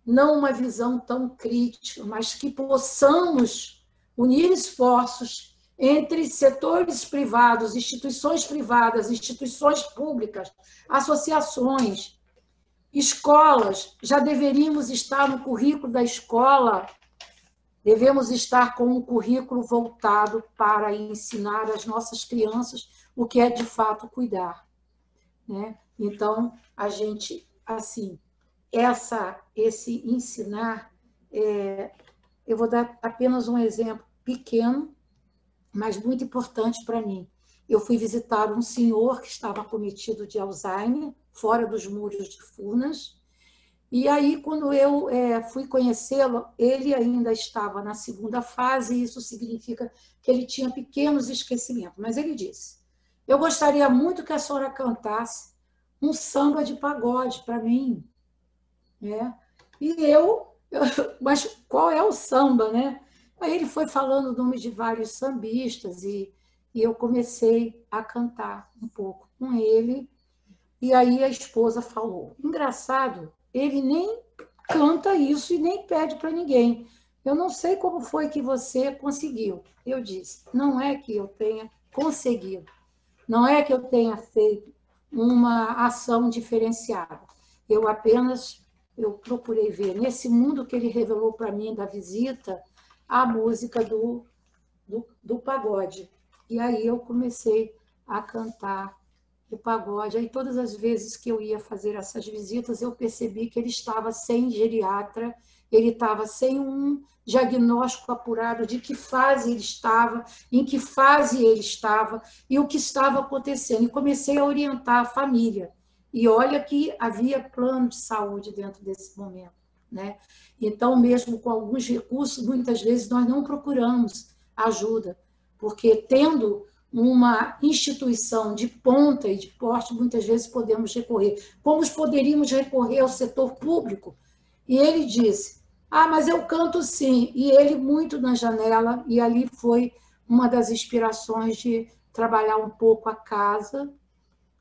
não uma visão tão crítica, mas que possamos unir esforços entre setores privados, instituições públicas, associações, escolas. Já deveríamos estar no currículo da escola, devemos estar com um currículo voltado para ensinar às nossas crianças o que é de fato cuidar, né? Então, a gente, assim, esse ensinar, eu vou dar apenas um exemplo pequeno, mas muito importante para mim. Eu fui visitar um senhor que estava acometido de Alzheimer, fora dos muros de Furnas, e aí, quando eu fui conhecê-lo, ele ainda estava na segunda fase, e isso significa que ele tinha pequenos esquecimentos. Mas ele disse: eu gostaria muito que a senhora cantasse um samba de pagode para mim. Né? E mas qual é o samba, né? Aí ele foi falando o nome de vários sambistas e eu comecei a cantar um pouco com ele. E aí a esposa falou: engraçado, ele nem canta isso e nem pede para ninguém. Eu não sei como foi que você conseguiu. Eu disse: não é que eu tenha conseguido, não é que eu tenha feito uma ação diferenciada. Eu procurei ver, nesse mundo que ele revelou para mim da visita, a música do pagode. E aí eu comecei a cantar o pagode. Aí todas as vezes que eu ia fazer essas visitas, eu percebi que ele estava sem geriatra, ele estava sem um diagnóstico apurado de que fase ele estava, em que fase ele estava e o que estava acontecendo. E comecei a orientar a família. E olha que havia plano de saúde dentro desse momento, né? Então, mesmo com alguns recursos, muitas vezes nós não procuramos ajuda, porque tendo uma instituição de ponta e de porte, muitas vezes podemos recorrer. Como poderíamos recorrer ao setor público? E ele disse: mas eu canto sim. E ele muito na janela, e ali foi uma das inspirações de trabalhar um pouco a casa,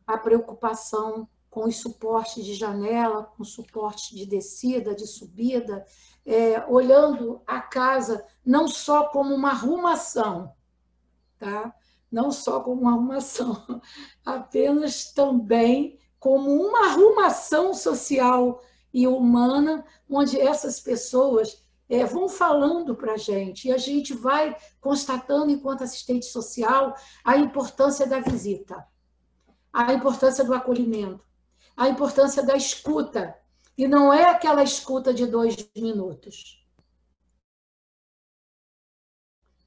a preocupação com os suportes de janela, com suporte de descida, de subida, olhando a casa não só como uma arrumação, tá? Não só como uma arrumação, apenas também como uma arrumação social e humana, onde essas pessoas vão falando para a gente, e a gente vai constatando, enquanto assistente social, a importância da visita, a importância do acolhimento, a importância da escuta, e não é aquela escuta de 2 minutos.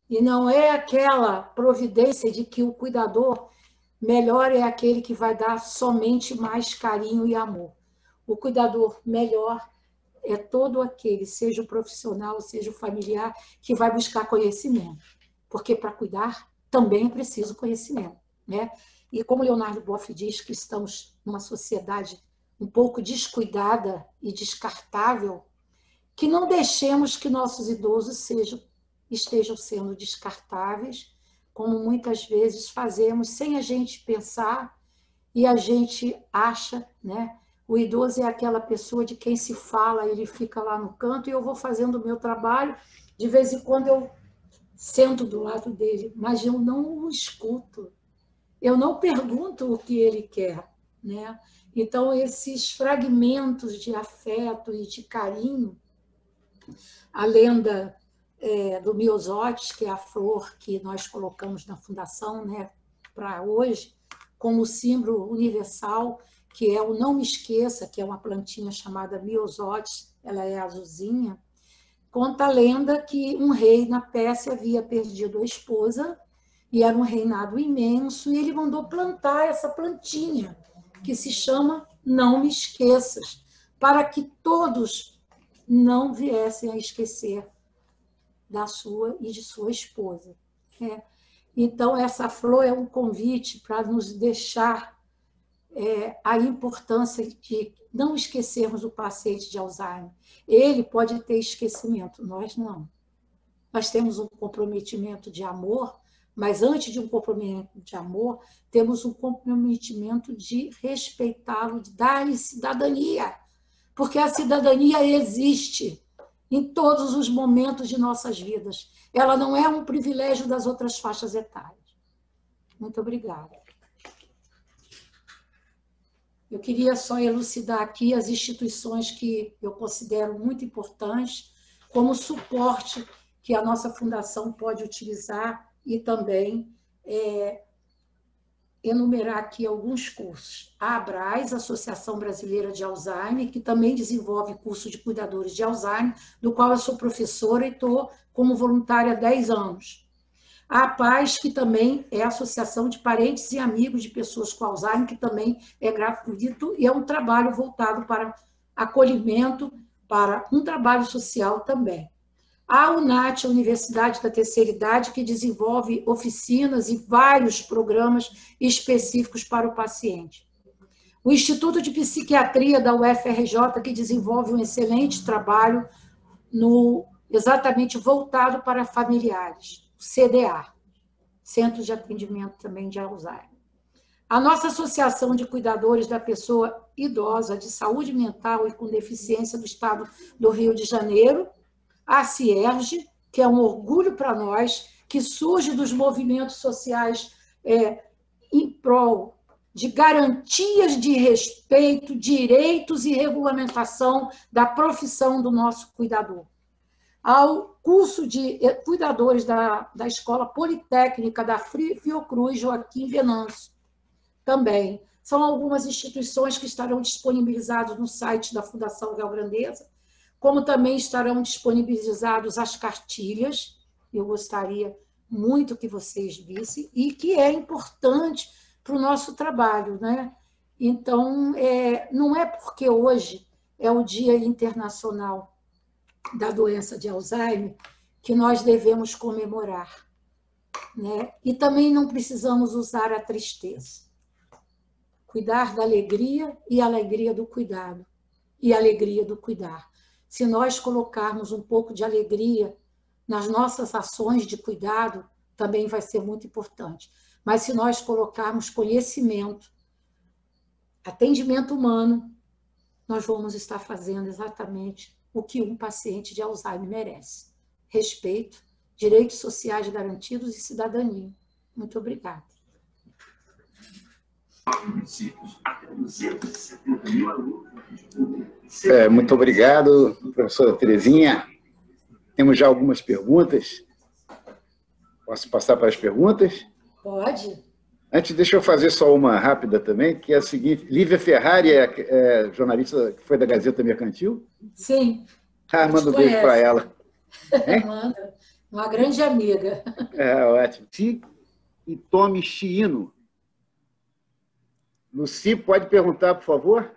E não é aquela providência de que o cuidador melhor é aquele que vai dar somente mais carinho e amor. O cuidador melhor é todo aquele, seja o profissional, seja o familiar, que vai buscar conhecimento. Porque para cuidar também é preciso conhecimento, né? E como Leonardo Boff diz que estamos numa sociedade um pouco descuidada e descartável, que não deixemos que nossos idosos estejam sendo descartáveis, como muitas vezes fazemos sem a gente pensar, e a gente acha, né? O idoso é aquela pessoa de quem se fala, ele fica lá no canto e eu vou fazendo o meu trabalho, de vez em quando eu sento do lado dele, mas eu não o escuto, eu não pergunto o que ele quer, né? Então, esses fragmentos de afeto e de carinho, a lenda do Myosotis, que é a flor que nós colocamos na fundação, né, para hoje, como símbolo universal, que é o Não Me Esqueça, que é uma plantinha chamada Myosotis, ela é azulzinha. Conta a lenda que um rei na Pérsia havia perdido a esposa, e era um reinado imenso, e ele mandou plantar essa plantinha, que se chama Não Me Esqueças, para que todos não viessem a esquecer da sua e de sua esposa. Então, essa flor é um convite para nos deixar a importância de não esquecermos o paciente de Alzheimer. Ele pode ter esquecimento, nós não. Nós temos um comprometimento de amor, mas antes de um comprometimento de amor, temos um comprometimento de respeitá-lo, de dar-lhe cidadania, porque a cidadania existe em todos os momentos de nossas vidas. Ela não é um privilégio das outras faixas etárias. Muito obrigada. Eu queria só elucidar aqui as instituições que eu considero muito importantes como suporte que a nossa fundação pode utilizar e também enumerar aqui alguns cursos. A ABRAS, Associação Brasileira de Alzheimer, que também desenvolve curso de cuidadores de Alzheimer, do qual eu sou professora e estou como voluntária há 10 anos. A APAS, que também é a Associação de Parentes e Amigos de Pessoas com Alzheimer, que também é gratuito e é um trabalho voltado para acolhimento, para um trabalho social também. A UNAT, a Universidade da Terceira Idade, que desenvolve oficinas e vários programas específicos para o paciente. O Instituto de Psiquiatria da UFRJ, que desenvolve um excelente trabalho exatamente voltado para familiares. O CDA, Centro de Atendimento também de Alzheimer. A nossa Associação de Cuidadores da Pessoa Idosa de Saúde Mental e com Deficiência do Estado do Rio de Janeiro, a CIERJ, que é um orgulho para nós, que surge dos movimentos sociais em prol de garantias de respeito, direitos e regulamentação da profissão do nosso cuidador. Ao curso de cuidadores da Escola Politécnica da Fiocruz Joaquim Venâncio, também. São algumas instituições que estarão disponibilizadas no site da Fundação Real Grandeza, como também estarão disponibilizadas as cartilhas, eu gostaria muito que vocês vissem, e que é importante para o nosso trabalho, né? Então, não é porque hoje é o Dia Internacional da Doença de Alzheimer que nós devemos comemorar, né? E também não precisamos usar a tristeza. Cuidar da alegria e a alegria do cuidado, e a alegria do cuidar. Se nós colocarmos um pouco de alegria nas nossas ações de cuidado, também vai ser muito importante. Mas se nós colocarmos conhecimento, atendimento humano, nós vamos estar fazendo exatamente o que um paciente de Alzheimer merece. Respeito, direitos sociais garantidos e cidadania. Muito obrigada. Muito obrigado, professora Terezinha. Temos já algumas perguntas. Posso passar para as perguntas? Pode. Antes, deixa eu fazer só uma rápida também, que é a seguinte. Lívia Ferrari é jornalista que foi da Gazeta Mercantil? Sim. Manda um beijo para ela. Manda. Uma grande amiga. Ótimo. E Tomi Chiino. Luci, pode perguntar, por favor?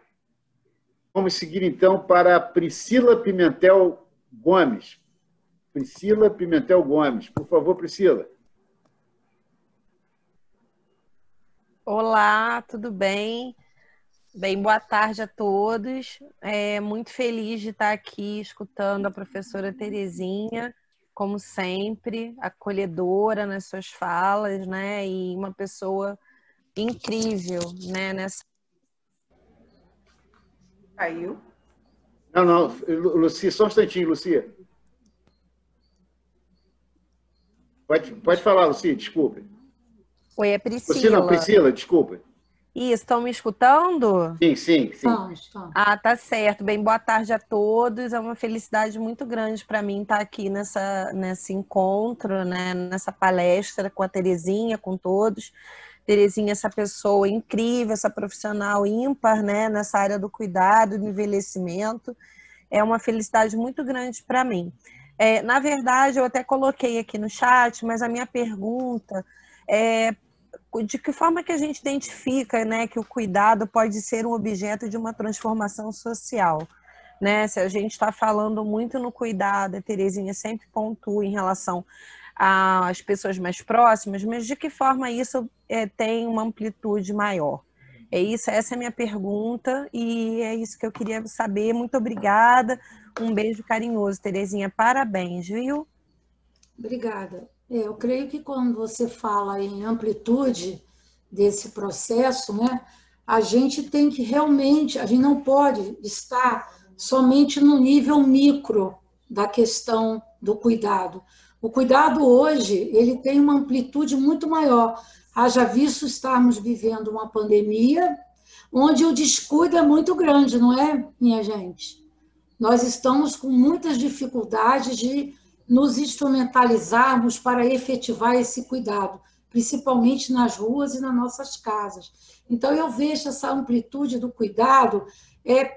Vamos seguir, então, para Priscila Pimentel Gomes. Priscila Pimentel Gomes. Por favor, Priscila. Olá, tudo bem? Bem, boa tarde a todos. Muito feliz de estar aqui escutando a professora Terezinha, como sempre, acolhedora nas suas falas, né? E uma pessoa incrível, né? Caiu. Não, Lucia, só um instantinho, Lucia. Pode falar, Lucia, desculpe. Oi, é Priscila. Lucia, não, Priscila, desculpe. Isso, estão me escutando? Sim. Estamos. Ah, tá certo. Bem, boa tarde a todos. É uma felicidade muito grande para mim estar aqui nesse encontro, né? Nessa palestra com a Terezinha, com todos. Terezinha, essa pessoa incrível, essa profissional ímpar, né? Nessa área do cuidado, do envelhecimento. É uma felicidade muito grande para mim. Na verdade, eu até coloquei aqui no chat, mas a minha pergunta é de que forma que a gente identifica, né, que o cuidado pode ser um objeto de uma transformação social, né? Se a gente está falando muito no cuidado, a Terezinha sempre pontua em relação às pessoas mais próximas, mas de que forma isso tem uma amplitude maior? Essa é a minha pergunta e é isso que eu queria saber. Muito obrigada, um beijo carinhoso, Terezinha, parabéns, viu? Obrigada. Eu creio que quando você fala em amplitude desse processo, né, a gente tem que realmente, a gente não pode estar somente no nível micro da questão do cuidado. O cuidado hoje, ele tem uma amplitude muito maior. Haja visto estarmos vivendo uma pandemia, onde o descuido é muito grande, não é, minha gente? Nós estamos com muitas dificuldades de nos instrumentalizarmos para efetivar esse cuidado, principalmente nas ruas e nas nossas casas. Então, eu vejo essa amplitude do cuidado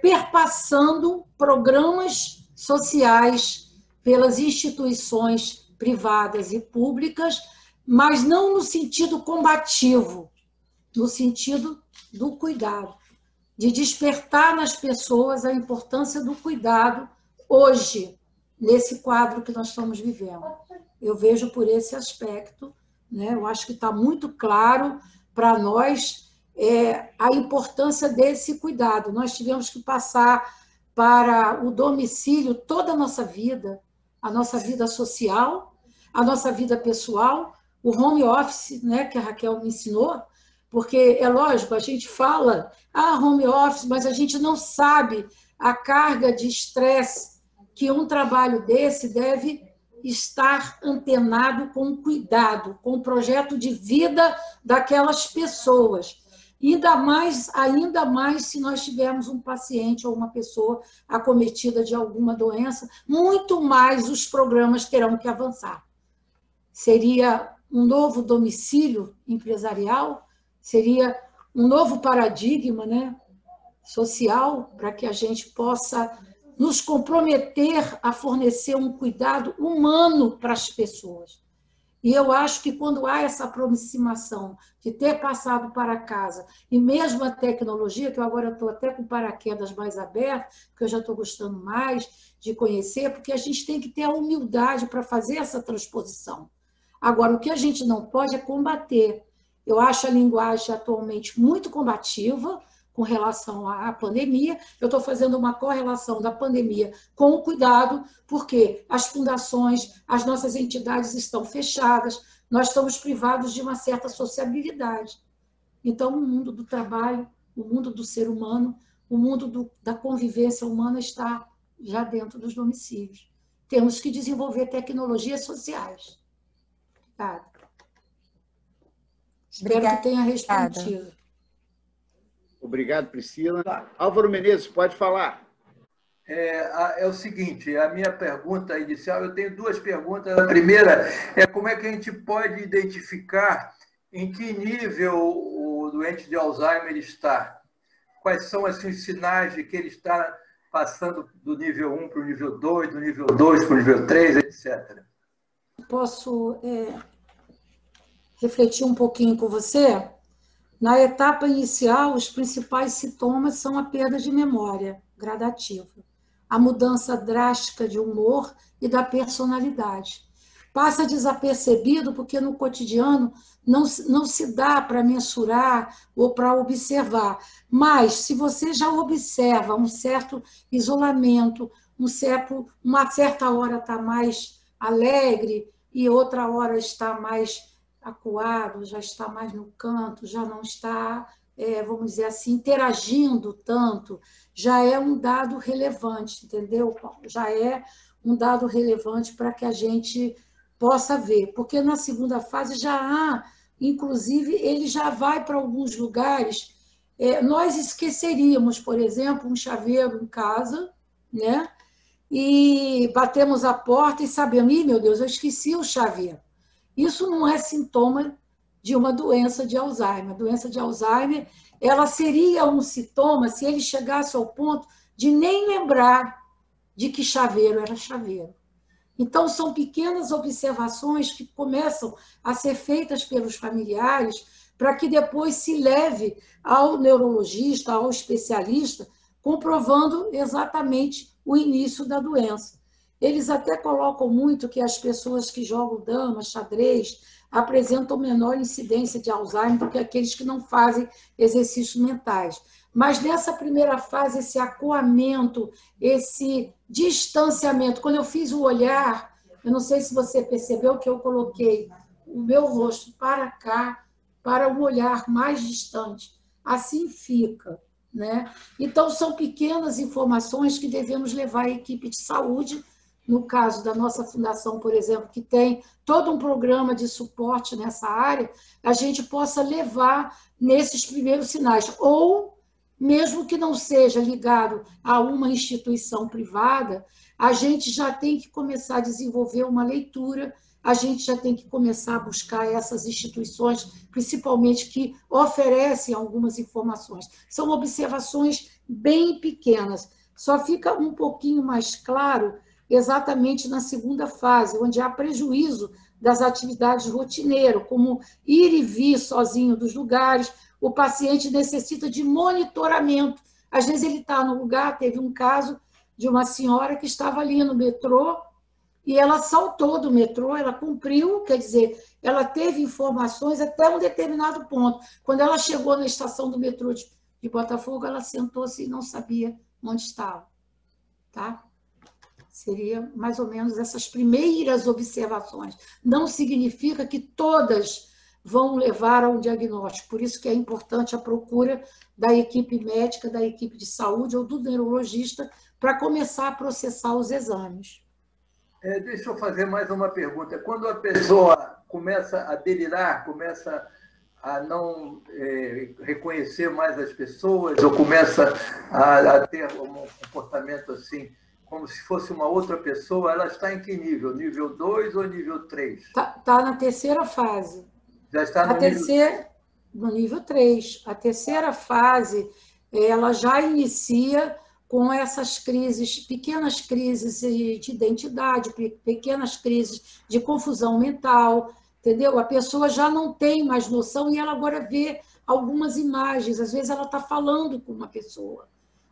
perpassando programas sociais pelas instituições privadas e públicas, mas não no sentido combativo, no sentido do cuidado, de despertar nas pessoas a importância do cuidado hoje, nesse quadro que nós estamos vivendo. Eu vejo por esse aspecto, né? Eu acho que está muito claro para nós a importância desse cuidado. Nós tivemos que passar para o domicílio toda a nossa vida social, a nossa vida pessoal, o home office, né, que a Raquel me ensinou, porque, é lógico, a gente fala, home office, mas a gente não sabe a carga de estresse que um trabalho desse deve estar antenado com cuidado, com o projeto de vida daquelas pessoas. Ainda mais se nós tivermos um paciente ou uma pessoa acometida de alguma doença, muito mais os programas terão que avançar. Seria um novo domicílio empresarial, seria um novo paradigma, né, social, para que a gente possa nos comprometer a fornecer um cuidado humano para as pessoas. E eu acho que quando há essa aproximação de ter passado para casa, e mesmo a tecnologia, que eu agora estou até com paraquedas mais aberto, porque eu já estou gostando mais de conhecer, porque a gente tem que ter a humildade para fazer essa transposição. Agora, o que a gente não pode é combater. Eu acho a linguagem atualmente muito combativa com relação à pandemia. Eu estou fazendo uma correlação da pandemia com o cuidado, porque as fundações, as nossas entidades estão fechadas, nós estamos privados de uma certa sociabilidade. Então, o mundo do trabalho, o mundo do ser humano, o mundo da convivência humana está já dentro dos domicílios. Temos que desenvolver tecnologias sociais. Obrigada. Espero que tenha respondido. Obrigado, Priscila. Álvaro Menezes, pode falar. É o seguinte, a minha pergunta inicial, eu tenho duas perguntas. A primeira é como é que a gente pode identificar em que nível o doente de Alzheimer está? Quais são assim, os sinais de que ele está passando do nível 1 para o nível 2, do nível 2 para o nível 3, etc. Posso refletir um pouquinho com você? Na etapa inicial, os principais sintomas são a perda de memória gradativa, a mudança drástica de humor e da personalidade. Passa desapercebido porque no cotidiano não se dá para mensurar ou para observar. Mas, se você já observa um certo isolamento, uma certa hora está mais alegre e outra hora está mais acuado, já está mais no canto, já não está, vamos dizer assim, interagindo tanto, já é um dado relevante, entendeu, Paulo? Já é um dado relevante para que a gente possa ver, porque na segunda fase já há, inclusive, ele já vai para alguns lugares, nós esqueceríamos, por exemplo, um chaveiro em casa, né? E batemos a porta e sabemos, ih, meu Deus, eu esqueci o chaveiro. Isso não é sintoma de uma doença de Alzheimer. A doença de Alzheimer, ela seria um sintoma se ele chegasse ao ponto de nem lembrar de que chaveiro era chaveiro. Então, são pequenas observações que começam a ser feitas pelos familiares para que depois se leve ao neurologista, ao especialista, comprovando exatamente o início da doença. Eles até colocam muito que as pessoas que jogam dama, xadrez, apresentam menor incidência de Alzheimer do que aqueles que não fazem exercícios mentais. Mas nessa primeira fase, esse acuamento, esse distanciamento, quando eu fiz o olhar, eu não sei se você percebeu que eu coloquei o meu rosto para cá, para um olhar mais distante. Assim fica, né? Então, são pequenas informações que devemos levar à equipe de saúde. No caso da nossa fundação, por exemplo, que tem todo um programa de suporte nessa área, a gente possa levar nesses primeiros sinais. Ou, mesmo que não seja ligado a uma instituição privada, a gente já tem que começar a desenvolver uma leitura, a gente já tem que começar a buscar essas instituições, principalmente que oferecem algumas informações. São observações bem pequenas. Só fica um pouquinho mais claro exatamente na segunda fase, onde há prejuízo das atividades rotineiras, como ir e vir sozinho dos lugares, o paciente necessita de monitoramento. Às vezes ele está no lugar, teve um caso de uma senhora que estava ali no metrô e ela saltou do metrô, ela cumpriu, quer dizer, ela teve informações até um determinado ponto. Quando ela chegou na estação do metrô de Botafogo, ela sentou-se e não sabia onde estava. Tá? Seria mais ou menos essas primeiras observações. Não significa que todas vão levar a um diagnóstico. Por isso que é importante a procura da equipe médica, da equipe de saúde ou do neurologista para começar a processar os exames. Deixa eu fazer mais uma pergunta. Quando a pessoa começa a delirar, começa a não reconhecer mais as pessoas, ou começa a ter um comportamento assim, como se fosse uma outra pessoa, ela está em que nível? Nível 2 ou nível 3? Está na terceira fase. Já está no nível 3. A terceira fase, ela já inicia com essas crises, pequenas crises de identidade, pequenas crises de confusão mental, entendeu? A pessoa já não tem mais noção e ela agora vê algumas imagens, às vezes ela está falando com uma pessoa.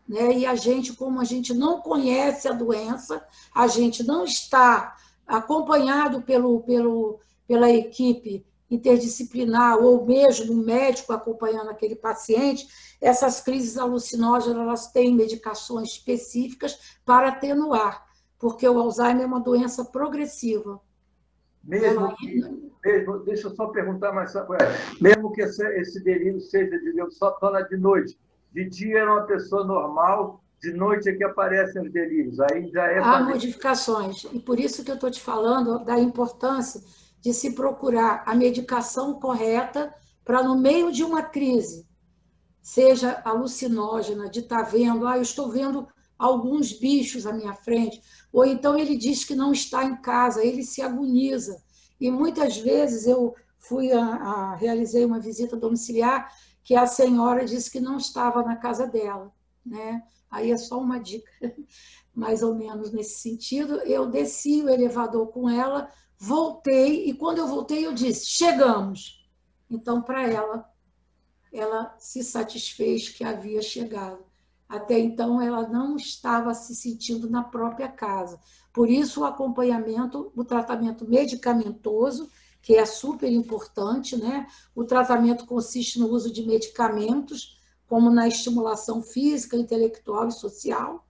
Né? E a gente, como a gente não conhece a doença, a gente não está acompanhado pela equipe interdisciplinar ou mesmo um médico acompanhando aquele paciente, essas crises alucinógenas elas têm medicações específicas para atenuar, porque o Alzheimer é uma doença progressiva. Deixa eu só perguntar mais uma coisa. Mesmo que esse delírio seja, digamos, só torna de noite, de dia era uma pessoa normal, de noite é que aparecem os delírios. Aí já é... Há modificações. E por isso que eu estou te falando da importância de se procurar a medicação correta para, no meio de uma crise, seja alucinógena, de estar vendo, eu estou vendo alguns bichos à minha frente, ou então ele diz que não está em casa, ele se agoniza. E muitas vezes eu realizei uma visita domiciliar que a senhora disse que não estava na casa dela, né? Aí é só uma dica, mais ou menos nesse sentido. Eu desci o elevador com ela, voltei, e quando eu voltei eu disse, chegamos. Então, para ela ela se satisfez que havia chegado. Até então, ela não estava se sentindo na própria casa. Por isso, o acompanhamento, o tratamento medicamentoso, que é super importante, né? O tratamento consiste no uso de medicamentos, como na estimulação física, intelectual e social,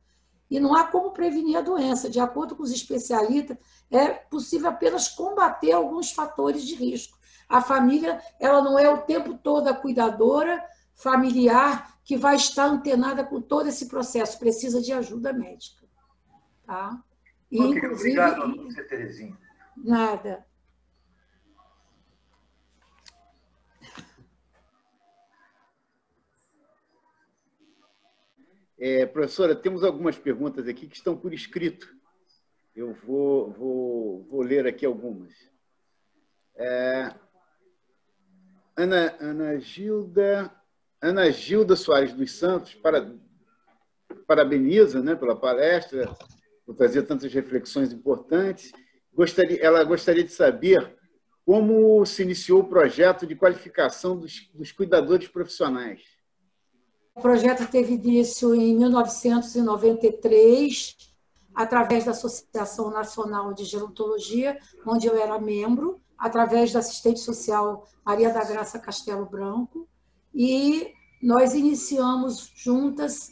e não há como prevenir a doença. De acordo com os especialistas, é possível apenas combater alguns fatores de risco. A família, ela não é o tempo todo a cuidadora familiar que vai estar antenada com todo esse processo, precisa de ajuda médica. Tá? E, Ok, inclusive, obrigado a você, Terezinha. Nada. Professora, temos algumas perguntas aqui que estão por escrito. Eu vou ler aqui algumas. Ana Gilda Soares dos Santos parabeniza, né, pela palestra, por trazer tantas reflexões importantes. Ela gostaria de saber como se iniciou o projeto de qualificação dos cuidadores profissionais. O projeto teve início em 1993, através da Associação Nacional de Gerontologia, onde eu era membro, através da assistente social Maria da Graça Castelo Branco, e nós iniciamos juntas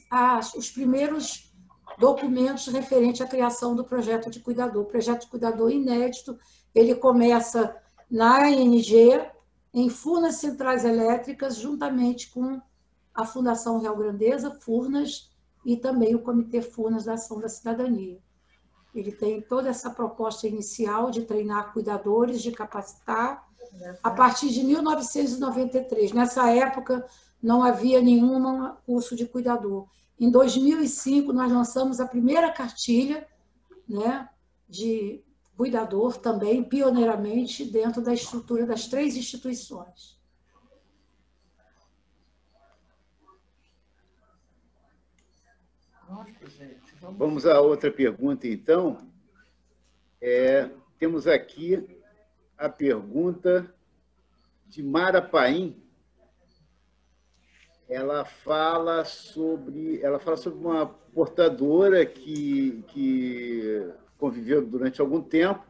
os primeiros documentos referentes à criação do projeto de cuidador. O projeto de cuidador inédito, ele começa na ANG, em Furnas Centrais Elétricas, juntamente com a Fundação Real Grandeza, Furnas, e também o Comitê Furnas da Ação da Cidadania. Ele tem toda essa proposta inicial de treinar cuidadores, de capacitar, a partir de 1993. Nessa época, não havia nenhum curso de cuidador. Em 2005, nós lançamos a primeira cartilha, né, de cuidador, também, pioneiramente, dentro da estrutura das 3 instituições. Vamos à outra pergunta, então. Temos aqui a pergunta de Mara Paim. Ela fala sobre uma portadora que conviveu durante algum tempo,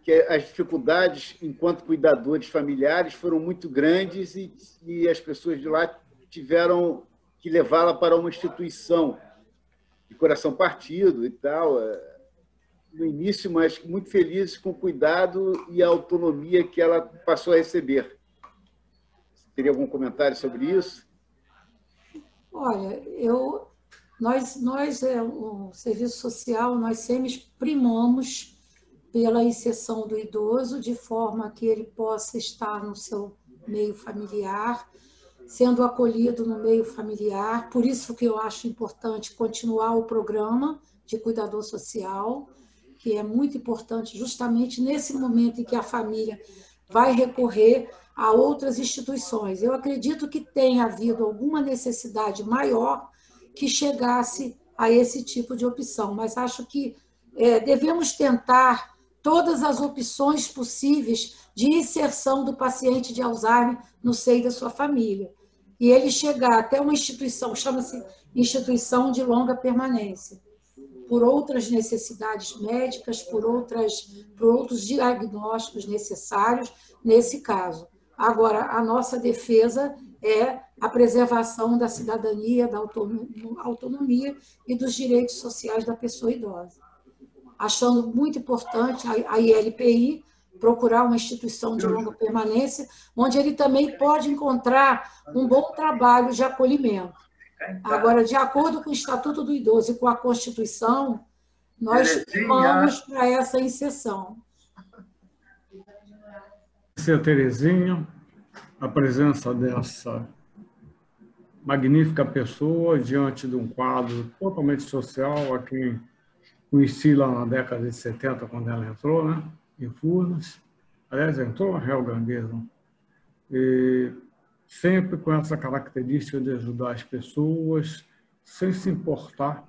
que as dificuldades enquanto cuidadores familiares foram muito grandes e as pessoas de lá tiveram que levá-la para uma instituição de coração partido e tal, no início, mas muito feliz com o cuidado e a autonomia que ela passou a receber. Teria algum comentário sobre isso? Olha, nós o serviço social, nós sempre primamos pela inserção do idoso, de forma que ele possa estar no seu meio familiar, sendo acolhido no meio familiar. Por isso que eu acho importante continuar o programa de cuidador social, que é muito importante justamente nesse momento em que a família vai recorrer a outras instituições. Eu acredito que tenha havido alguma necessidade maior que chegasse a esse tipo de opção, mas acho que devemos tentar todas as opções possíveis de inserção do paciente de Alzheimer no seio da sua família. E ele chegar até uma instituição, chama-se instituição de longa permanência, por outras necessidades médicas, por outros diagnósticos necessários nesse caso. Agora, a nossa defesa é a preservação da cidadania, da autonomia e dos direitos sociais da pessoa idosa. Achando muito importante a ILPI procurar uma instituição de longa permanência, onde ele também pode encontrar um bom trabalho de acolhimento. Agora, de acordo com o Estatuto do Idoso e com a Constituição, nós vamos para essa inserção. Agradecer, Terezinha, a presença dessa magnífica pessoa diante de um quadro totalmente social, a quem conheci lá na década de 70, quando ela entrou, né, em Furnas. Aliás, entrou na Real Grandeza. E sempre com essa característica de ajudar as pessoas, sem se importar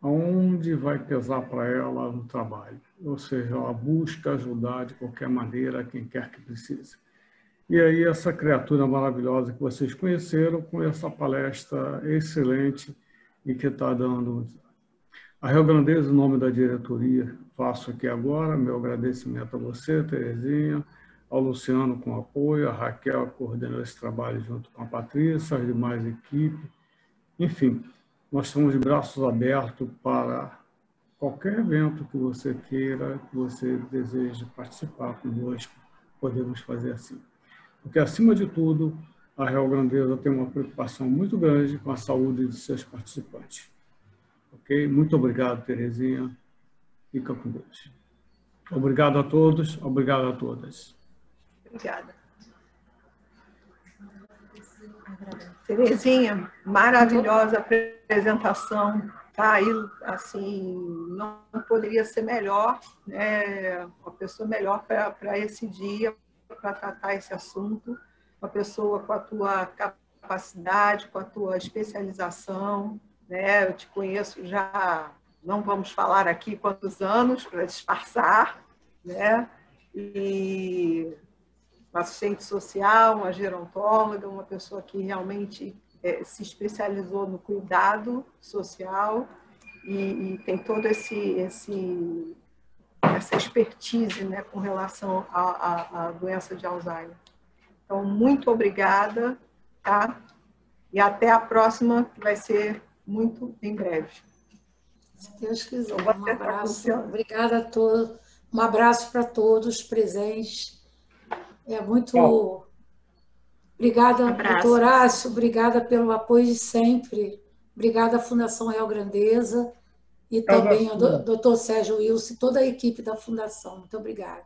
aonde vai pesar para ela no trabalho. Ou seja, ela busca ajudar de qualquer maneira quem quer que precise. E aí essa criatura maravilhosa que vocês conheceram com essa palestra excelente e que está dando a Rio Grandeza, em nome da diretoria, faço aqui agora meu agradecimento a você, Terezinha, ao Luciano com apoio, a Raquel que coordenou esse trabalho junto com a Patrícia, as demais equipes. Enfim, nós estamos de braços abertos para qualquer evento que você queira, que você deseje participar conosco, podemos fazer assim. Porque, acima de tudo, a Rio Grandeza tem uma preocupação muito grande com a saúde de seus participantes. Ok? Muito obrigado, Terezinha. Fica com Deus. Obrigado a todos, obrigado a todas. Obrigada. Terezinha, maravilhosa apresentação. Tá aí, assim, não poderia ser melhor, né? Uma pessoa melhor para esse dia, para tratar esse assunto, uma pessoa com a tua capacidade, com a tua especialização, né? Eu te conheço já, não vamos falar aqui quantos anos, para disfarçar, né? E uma assistente social, uma gerontóloga, uma pessoa que realmente se especializou no cuidado social e tem toda essa expertise, né, com relação à doença de Alzheimer. Então, muito obrigada, tá? E até a próxima, que vai ser muito em breve. Se Deus quiser. Um abraço. Obrigada a todos. Um abraço para todos presentes. É muito... Obrigada, doutor Horácio, obrigada pelo apoio de sempre. Obrigada à Fundação Rio Grandeza e também ao doutor Sérgio Wilson e toda a equipe da Fundação. Muito obrigada.